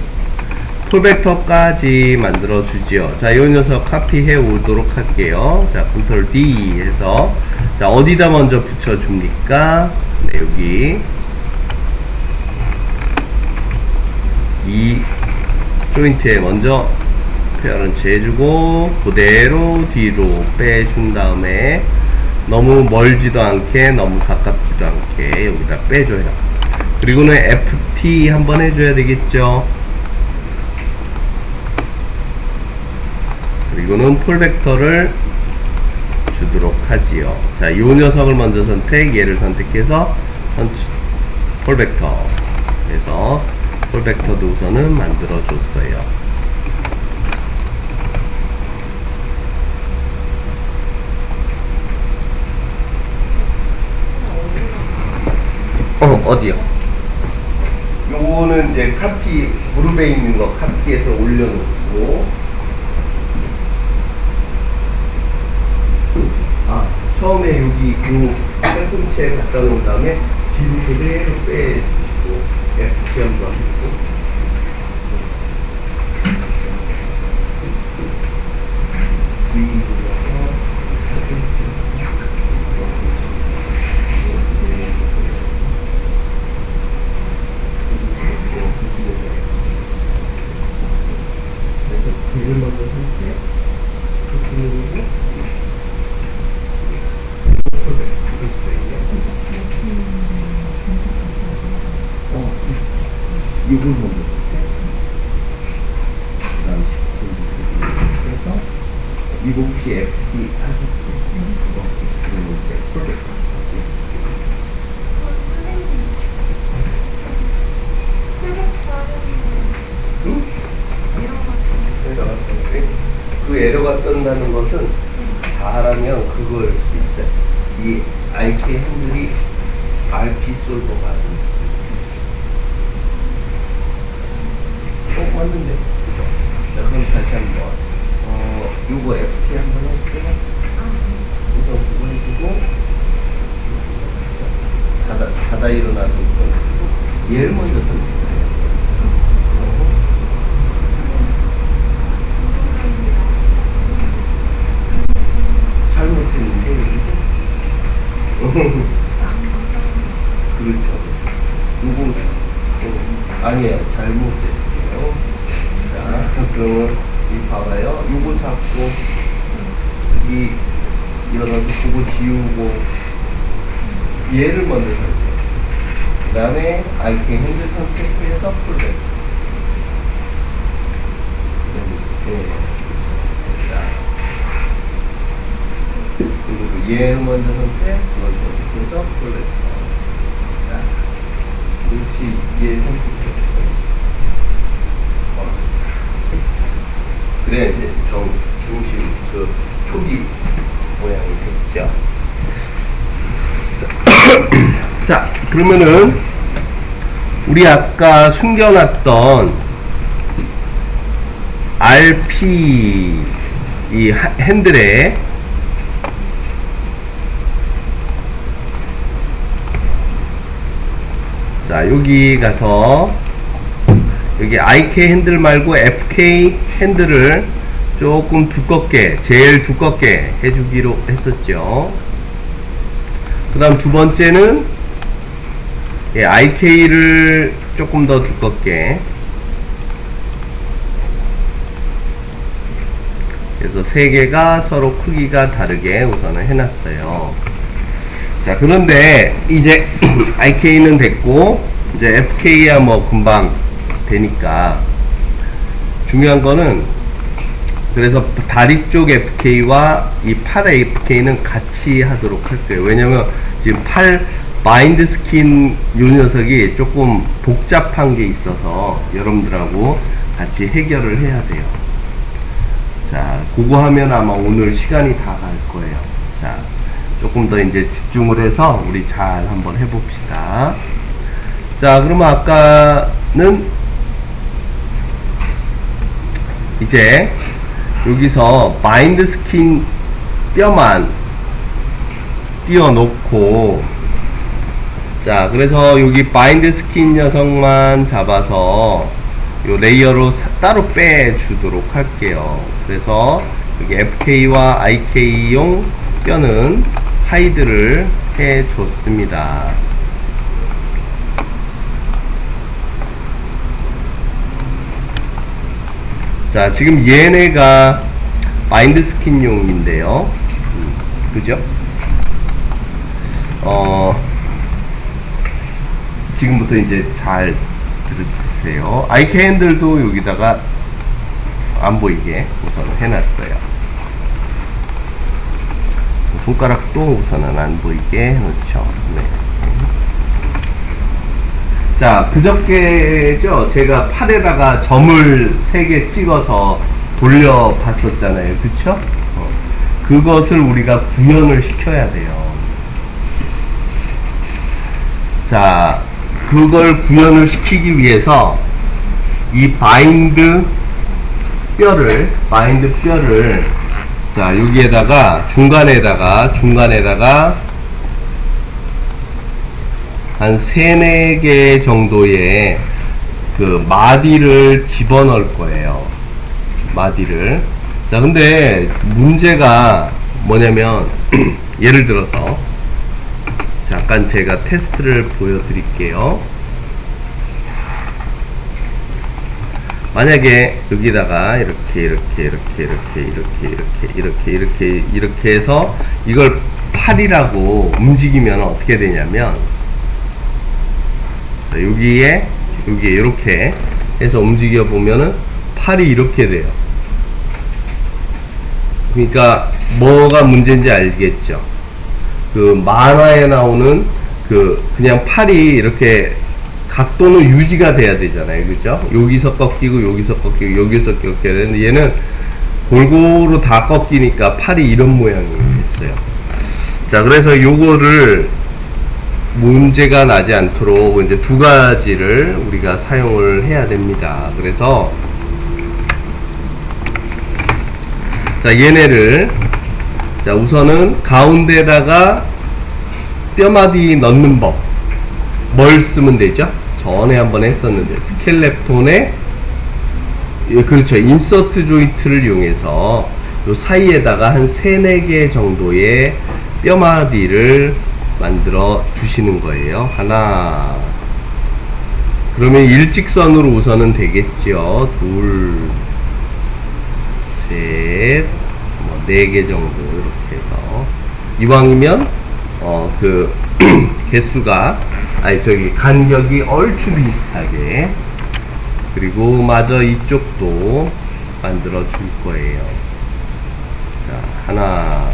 풀벡터까지 만들어 주지요. 자, 요 녀석 카피해 오도록 할게요. 자, 컨트롤 D 해서 자, 어디다 먼저 붙여 줍니까? 네, 여기 이 조인트에 먼저 페어런치 해주고 그대로 뒤로 빼준 다음에 너무 멀지도 않게 너무 가깝지도 않게 여기다 빼줘요. 그리고는 FT 한번 해줘야 되겠죠. 그리고는 풀벡터를 주도록 하지요. 자, 요 녀석을 먼저 얘를 선택해서 풀벡터 해서 풀벡터도 우선은 만들어 줬어요. 어디요? 요거는 이제 카피, 무릎에 있는 거 카피해서 올려놓고, 아, 처음에 여기 그 팔꿈치에 갖다 놓은 다음에 뒤로 그대로 빼주시고, FT 한번 하고, 얘를 먼저 선택, 누르고, 이럴 수도 있네. 이걸 먼저 선택, 그 다음 10분 해서, 이거 혹시 FT 하셨어요? 그러면 이제 풀벡터. 그 에러가 뜬다는 것은 잘하면 그거일 수 있어요. 이 IK 핸들이 RP 솔버가 있습니다. 맞는데. 자, 그럼 다시 한번 요거 FT 한번 했어요. 우선 그거 해주고 자다 일어나도 그거 해주고 얘를 먼저 선택해요. 잘못했는데 그렇죠. 요거 아니에요. 잘못됐어요. 자, 그러면 이 봐봐요. 요거 잡고 여기 일어나서 그거 지우고 얘를 먼저 선택. 그 다음에 IK 핸들 선택해서 풀백. 네. 그리고 얘를 먼저 선택, 그걸 선택해서 풀백. 그렇지, 얘 선택해. 그래, 이제 중심, 그 초기 모양이 됐죠. 자, 그러면은 우리 아까 숨겨놨던 RP 이 핸들에 자, 여기 가서 여기 IK 핸들 말고 FK 핸들을 조금 두껍게, 제일 두껍게 해주기로 했었죠. 그 다음 두 번째는 IK를 조금 더 두껍게, 그래서 세 개가 서로 크기가 다르게 우선은 해놨어요. 자, 그런데 이제 IK는 됐고 이제 FK야 뭐 금방 되니까 중요한 거는 그래서 다리 쪽 FK와 이 팔 FK는 같이 하도록 할게요. 왜냐면 지금 팔 마인드 스킨 요 녀석이 조금 복잡한 게 있어서 여러분들하고 같이 해결을 해야 돼요. 자, 그거 하면 아마 오늘 시간이 다 갈 거예요. 자, 조금 더 이제 집중을 해서 우리 잘 한번 해봅시다. 자, 그러면 아까는 이제 여기서 마인드 스킨 뼈만 띄워놓고, 자, 그래서 여기 마인드 스킨 녀석만 잡아서 요 레이어로 따로 빼주도록 할게요. 그래서 여기 FK와 IK용 뼈는 하이드를 해줬습니다. 자, 지금 얘네가 마인드 스킨용인데요. 그죠? 지금부터 이제 잘 들으세요. IK 핸들도 여기다가 안 보이게 우선 해놨어요. 손가락도 우선은 안 보이게 해놓죠. 네. 자, 그저께죠. 제가 팔에다가 점을 3개 찍어서 돌려봤었잖아요. 그쵸? 그것을 우리가 구현을 시켜야 돼요. 자, 그걸 구현을 시키기 위해서 이 바인드 뼈를 자, 여기에다가 중간에다가 한 3-4개 정도의 그 마디를 집어넣을 거예요. 마디를. 자, 근데 문제가 뭐냐면 예를 들어서 잠깐 제가 테스트를 보여드릴게요. 만약에 여기다가 이렇게 해서 이걸 팔이라고 움직이면 어떻게 되냐면, 자, 여기에 이렇게 해서 움직여 보면은 팔이 이렇게 돼요. 그러니까 뭐가 문제인지 알겠죠? 그 만화에 나오는 그냥 팔이 이렇게 각도는 유지가 돼야 되잖아요. 그죠? 여기서 꺾이고 여기서 꺾이고 여기서 꺾여야 되는데 얘는 골고루 다 꺾이니까 팔이 이런 모양이 됐어요. 자, 그래서 요거를 문제가 나지 않도록 이제 2가지를 우리가 사용을 해야 됩니다. 그래서 자, 얘네를 자, 우선은 가운데다가 뼈마디 넣는 법, 뭘 쓰면 되죠? 전에 한번 했었는데 스켈레톤에, 그렇죠, 인서트 조인트를 이용해서 요 사이에다가 한 3-4개 정도의 뼈마디를 만들어 주시는 거예요. 하나, 그러면 일직선으로 우선은 되겠죠. 둘, 셋, 4개 정도 이렇게 해서 이왕이면 개수가 간격이 얼추 비슷하게, 그리고 마저 이쪽도 만들어 줄 거예요. 자, 하나,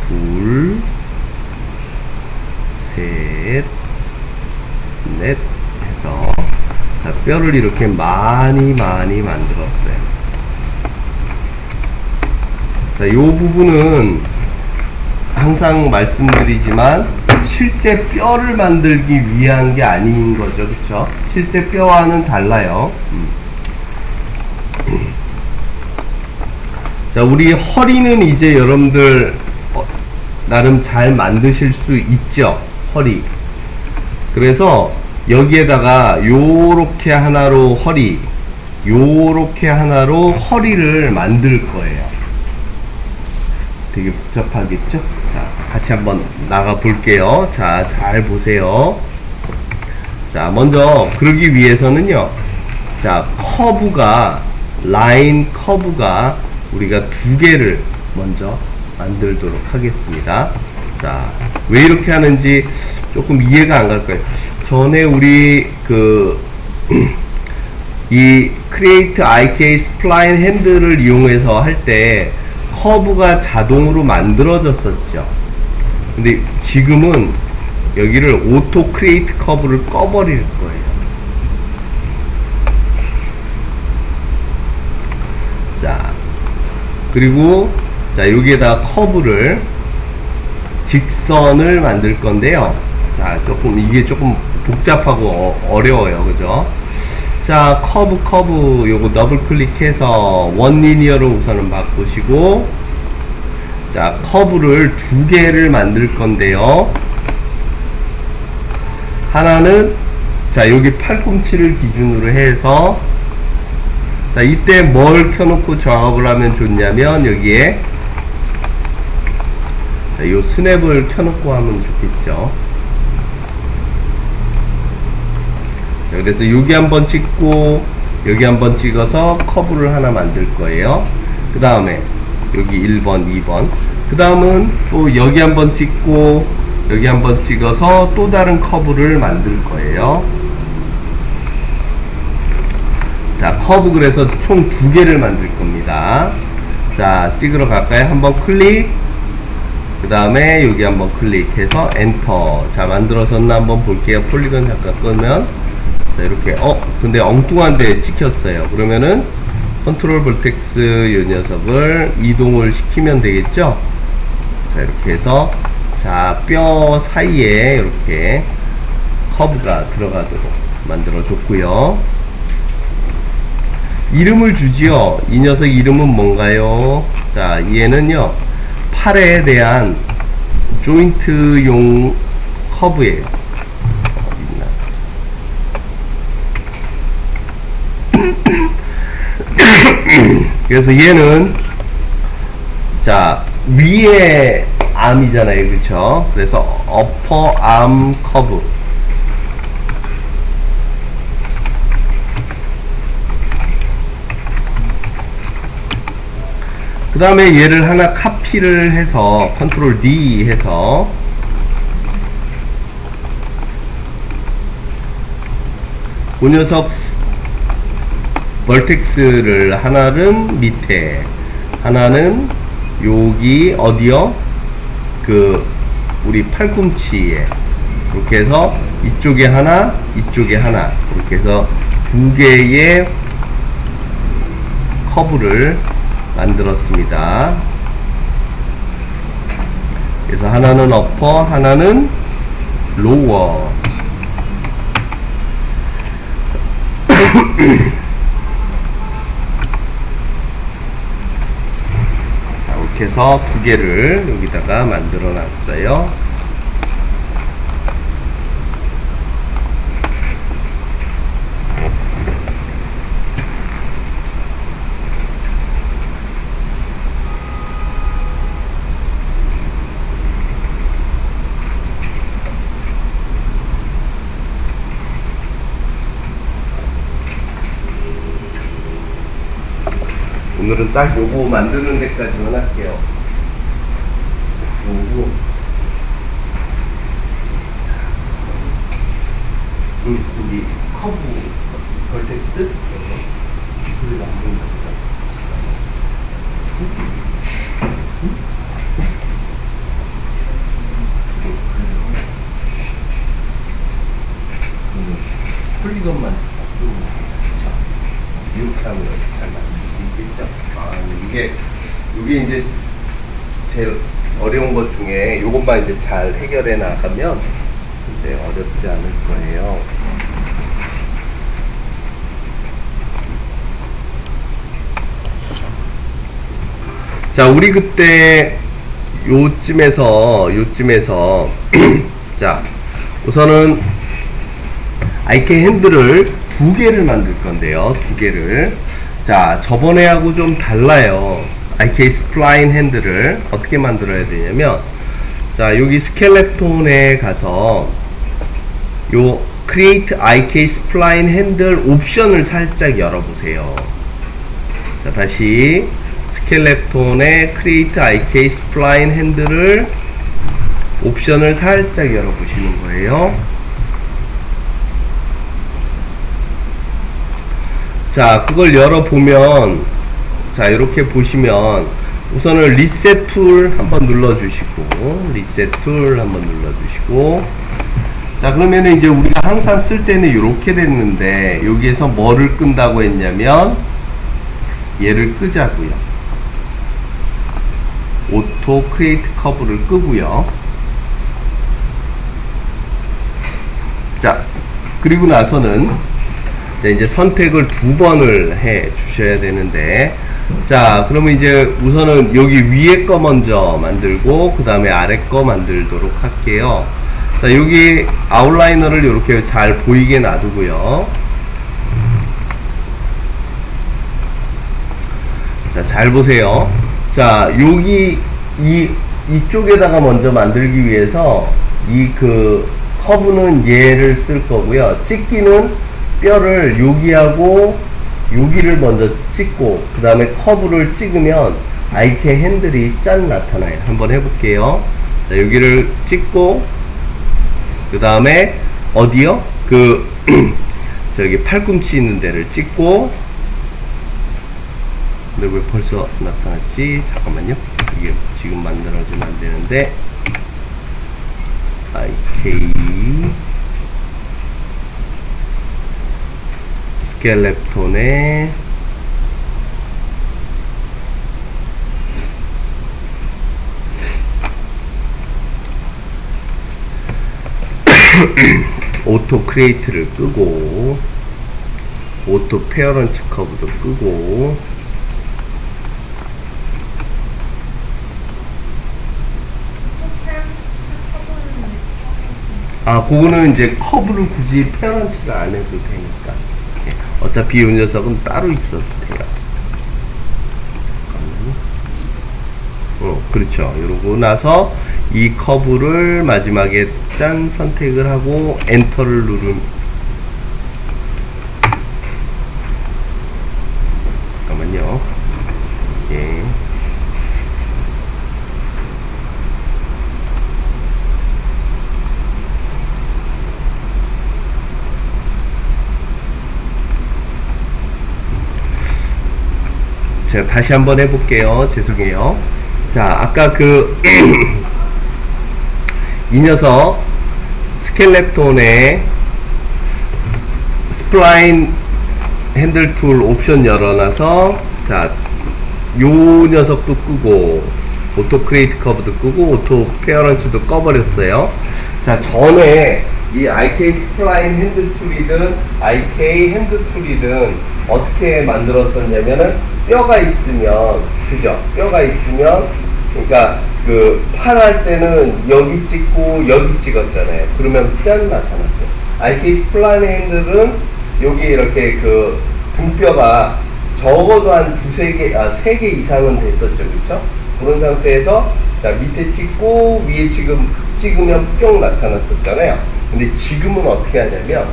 둘, 셋, 넷 해서 자, 뼈를 이렇게 많이 만들었어요. 자, 요 부분은 항상 말씀드리지만 실제 뼈를 만들기 위한 게 아닌 거죠. 그쵸? 실제 뼈와는 달라요. 자, 우리 허리는 이제 여러분들 나름 잘 만드실 수 있죠. 허리. 그래서 여기에다가 요렇게 하나로 허리, 요렇게 하나로 허리를 만들 거예요. 되게 복잡하겠죠? 자, 같이 한번 나가 볼게요. 자, 잘 보세요. 자, 먼저 그러기 위해서는요, 자, 라인 커브가 우리가 2개를 먼저 만들도록 하겠습니다. 자, 왜 이렇게 하는지 조금 이해가 안 갈 거예요. 전에 우리 이 create IK spline 핸들을 이용해서 할 때 커브가 자동으로 만들어졌었죠. 근데 지금은 여기를 오토 크리에이트 커브를 꺼버릴 거예요. 자, 그리고 자, 여기에다 커브를 직선을 만들 건데요. 자, 이게 조금 복잡하고 어려워요. 그죠? 자, 커브 요거 더블 클릭해서 원 리니어로 우선은 바꾸시고, 자, 커브를 두 개를 만들 건데요. 하나는 자, 여기 팔꿈치를 기준으로 해서, 자, 이때 뭘 켜놓고 작업을 하면 좋냐면 여기에 자, 요 스냅을 켜놓고 하면 좋겠죠. 자, 그래서 여기 한번 찍고 여기 한번 찍어서 커브를 하나 만들 거예요. 그 다음에 여기 1번 2번, 그 다음은 또 여기 한번 찍고 여기 한번 찍어서 또 다른 커브를 만들 거예요. 자, 커브 그래서 총 두 개를 만들 겁니다. 자, 찍으러 갈까요? 한번 클릭, 그 다음에 여기 한번 클릭해서 엔터. 자, 만들어졌나 한번 볼게요. 폴리건 잠깐 끄면, 자, 이렇게 근데 엉뚱한데 찍혔어요. 그러면은 컨트롤 볼텍스 요 녀석을 이동을 시키면 되겠죠. 자, 이렇게 해서 자, 뼈 사이에 이렇게 커브가 들어가도록 만들어 줬고요. 이름을 주지요. 이 녀석 이름은 뭔가요? 자, 얘는요 팔에 대한 조인트용 커브예요. 그래서 얘는 자, 위에 암이잖아요. 그쵸? 그래서 어퍼 암 커브. 그 다음에 얘를 하나 카피를 해서 컨트롤 D 해서 그 녀석 벌텍스를 하나는 밑에, 하나는 여기 어디요? 그 우리 팔꿈치에 이렇게 해서 이쪽에 하나 이쪽에 하나 이렇게 해서 두 개의 커브를 만들었습니다. 그래서 하나는 어퍼, 하나는 로워. 자, 이렇게 해서 두 개를 여기다가 만들어 놨어요. 오늘은 딱 요거 만드는 데까지만 할게요. 요거. 자, 여기 커브 벌텍스 그걸 만드는 거 있어. 폴리건만 이렇게 하면 잘 맞을 수 있겠죠? 이게 이제 제일 어려운 것 중에 요것만 이제 잘 해결해 나가면 이제 어렵지 않을 거예요. 자, 우리 그때 요쯤에서 자, 우선은 IK 핸들을 두 개를 만들 건데요. 두 개를. 자, 저번에하고 좀 달라요. IK 스플라인 핸들을 어떻게 만들어야 되냐면, 자, 여기 스켈레톤에 가서 요 Create IK 스플라인 핸들 옵션을 살짝 열어보세요. 자, 다시 스켈레톤에 Create IK 스플라인 핸들을 옵션을 살짝 열어보시는 거예요. 자, 그걸 열어보면, 자, 이렇게 보시면, 우선은 리셋 툴 한번 눌러주시고, 리셋 툴 한번 눌러주시고, 자, 그러면은 이제 우리가 항상 쓸 때는 이렇게 됐는데, 여기에서 뭐를 끈다고 했냐면, 얘를 끄자고요. 오토 크리에이트 커브를 끄고요. 자, 그리고 나서는, 자, 이제 선택을 2번을 해 주셔야 되는데, 자, 그러면 이제 우선은 여기 위에 거 먼저 만들고 그 다음에 아래 거 만들도록 할게요. 자, 여기 아웃라이너를 이렇게 잘 보이게 놔두고요. 자, 잘 보세요. 자, 여기 이쪽에다가 먼저 만들기 위해서 이 그 커브는 얘를 쓸 거고요. 찍기는 뼈를 여기하고 여기를 먼저 찍고 그 다음에 커브를 찍으면 IK 핸들이 짠 나타나요. 한번 해볼게요. 자, 여기를 찍고 그 다음에 어디요? 그 저기 팔꿈치 있는 데를 찍고, 근데 왜 벌써 나타났지? 잠깐만요. 이게 지금 만들어지면 안 되는데, IK 스켈레톤에 오토 크리에이트를 끄고 오토 페어런츠 커브도 끄고, 아, 그거는 이제 커브를 굳이 페어런츠를 안 해도 되니까. 예, 어차피 이 녀석은 따로 있어도 돼요. 잠깐만요. 그렇죠. 이러고 나서 이 커브를 마지막에 짠 선택을 하고 엔터를 누르면, 잠깐만요. 예. 제가 다시 한번 해볼게요. 죄송해요. 자, 아까 그 이 녀석 스켈레톤에 스플라인 핸들 툴 옵션 열어놔서, 자, 요 녀석도 끄고 오토 크리에이트 커브도 끄고 오토 페어런츠도 꺼버렸어요. 자, 전에 이 IK 스플라인 핸들 툴이든 IK 핸드 툴이든 어떻게 만들었었냐면은 뼈가 있으면, 그죠? 뼈가 있으면, 그러니까 그 팔 할 때는 여기 찍고 여기 찍었잖아요. 그러면 짠 나타났죠. IK 스플라인 핸들은 여기 이렇게 그 등뼈가 적어도 한 세 개 이상은 됐었죠. 그쵸? 그런 상태에서, 자, 밑에 찍고 위에 지금 찍으면 뿅 나타났었잖아요. 근데 지금은 어떻게 하냐면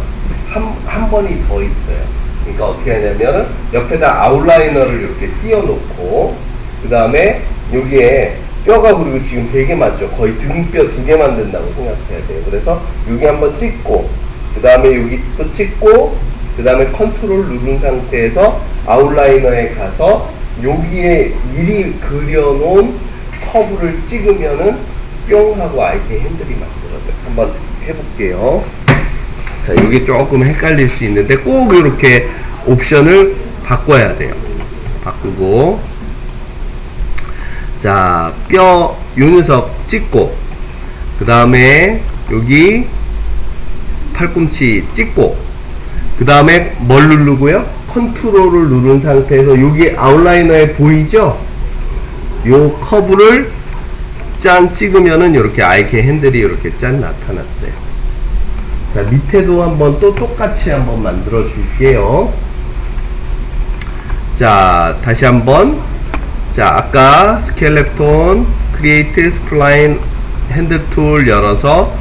한 번이 더 있어요. 그러니까 어떻게 하냐면은 옆에다 아웃라이너를 이렇게 띄워놓고 그 다음에 여기에 뼈가, 그리고 지금 되게 많죠. 거의 등뼈 2개 만든다고 생각해야 돼요. 그래서 여기 한번 찍고 그 다음에 여기 또 찍고 그 다음에 컨트롤 누른 상태에서 아웃라이너에 가서 여기에 미리 그려놓은 커브를 찍으면은 뿅 하고 IK 핸들이 만들어져요. 한번 해볼게요. 자, 여기 조금 헷갈릴 수 있는데 꼭 이렇게 옵션을 바꿔야 돼요. 바꾸고, 자, 뼈 요 녀석 찍고 그 다음에 여기 팔꿈치 찍고 그 다음에 뭘 누르고요? 컨트롤을 누른 상태에서 여기 아웃라이너에 보이죠? 요 커브를 짠 찍으면은 이렇게 IK 핸들이 이렇게 짠 나타났어요. 자, 밑에도 한번 또 똑같이 한번 만들어 줄게요. 자, 다시 한번. 자, 아까 스켈레톤 크리에이트 스플라인 핸들 툴 열어서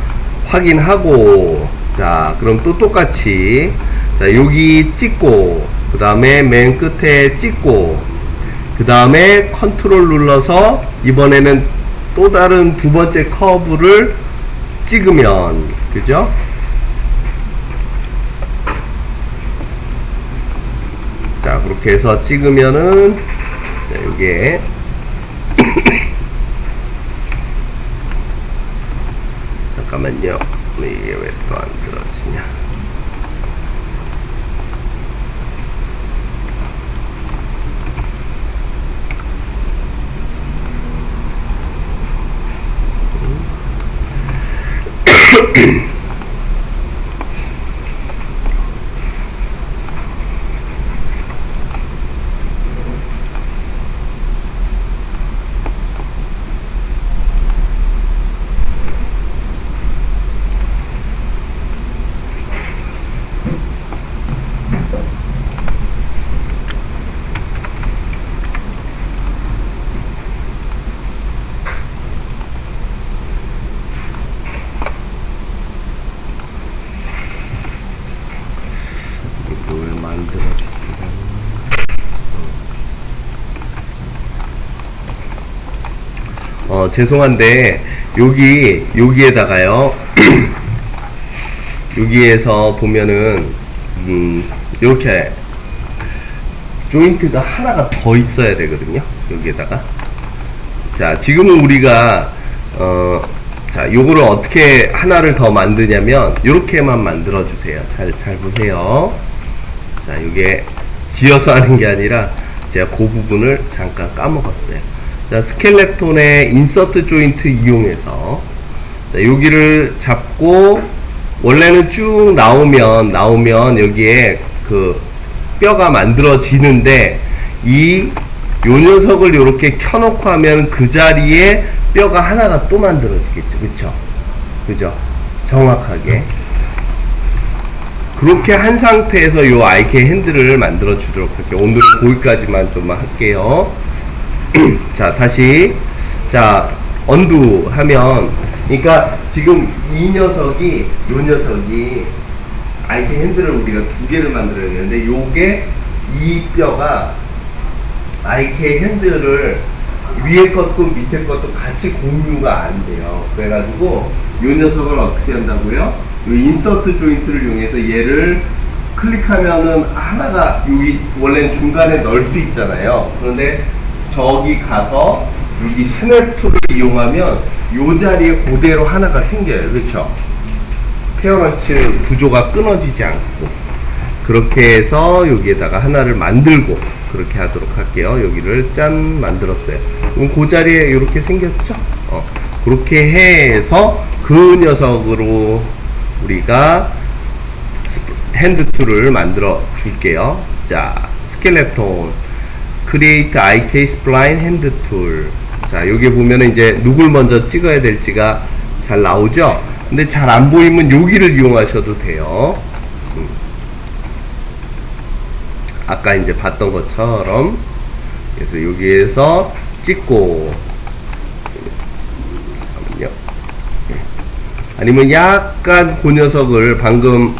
확인하고, 자, 그럼 또 똑같이, 자, 여기 찍고 그 다음에 맨 끝에 찍고 그 다음에 컨트롤 눌러서 이번에는 또 다른 두 번째 커브를 찍으면, 그죠? 자, 그렇게 해서 찍으면은, 자, 요게, 잠깐만요. 이게 왜 또 안 들어지냐. 이걸 만들어주시면 죄송한데 여기에다가요 여기에서 보면은 이렇게 조인트가 하나가 더 있어야 되거든요. 여기에다가 자, 지금은 우리가 자, 요거를 어떻게 하나를 더 만드냐면 요렇게만 만들어 주세요. 잘 보세요. 자, 이게 지어서 하는 게 아니라 제가 그 부분을 잠깐 까먹었어요. 자, 스켈레톤의 인서트 조인트 이용해서 자, 여기를 잡고 원래는 쭉 나오면 여기에 그 뼈가 만들어지는데 요 녀석을 이렇게 켜놓고 하면 그 자리에 뼈가 하나가 또 만들어지겠죠. 그죠? 정확하게. 그렇게 한 상태에서 요 IK 핸들을 만들어 주도록 할게요. 오늘은 거기까지만 좀 할게요. 자, 다시. 자, 언두 하면, 그러니까 지금 요 녀석이 IK 핸들을 우리가 2개를 만들어냈는데, 요게 이 뼈가 IK 핸들을 위에 것도 밑에 것도 같이 공유가 안 돼요. 그래가지고 요 녀석을 어떻게 한다고요? 요 인서트 조인트를 이용해서 얘를 클릭하면은 하나가 여기 원래는 중간에 넣을 수 있잖아요. 그런데 저기 가서 여기 스냅 툴을 이용하면 요 자리에 그대로 하나가 생겨요. 그렇죠? 페어런치 구조가 끊어지지 않고 그렇게 해서 여기에다가 하나를 만들고 그렇게 하도록 할게요. 여기를 짠 만들었어요. 그럼 그 자리에 이렇게 생겼죠? 그렇게 해서 그 녀석으로 우리가 핸드 툴을 만들어 줄게요. 자, 스켈레톤 크리에이트 IK 스플라인 핸드 툴. 자, 여기 보면은 이제 누굴 먼저 찍어야 될지가 잘 나오죠? 근데 잘 안 보이면 여기를 이용하셔도 돼요. 아까 이제 봤던 것처럼. 그래서 여기에서 찍고, 잠깐만요. 아니면 약간 그 녀석을 방금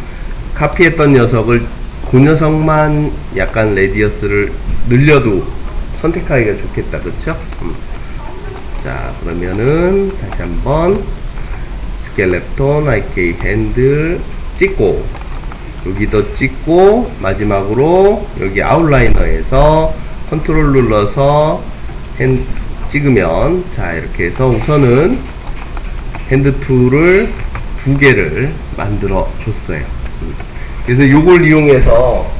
카피했던 녀석을 그 녀석만 약간 레디어스를 늘려도 선택하기가 좋겠다. 그쵸? 자, 그러면은 다시 한번 스켈레톤 IK 핸들 찍고 여기도 찍고 마지막으로 여기 아웃라이너에서 컨트롤 눌러서 찍으면 자, 이렇게 해서 우선은 핸드 툴을 2개를 만들어 줬어요. 그래서 요걸 이용해서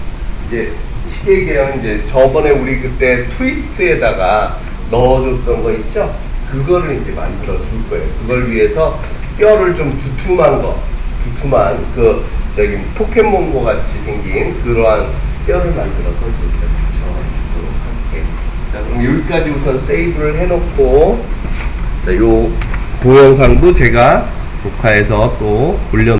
이제 시계경 이제 저번에 우리 그때 트위스트에다가 넣어줬던 거 있죠? 그거를 이제 만들어 줄 거예요. 그걸 위해서 뼈를 좀 두툼한 그 저기 포켓몬고 같이 생긴 그러한 뼈를 만들어서 저기다 붙여주도록 할게요. 자, 그럼 여기까지 우선 세이브를 해놓고 자, 요 동영상도 제가 녹화해서 또 올려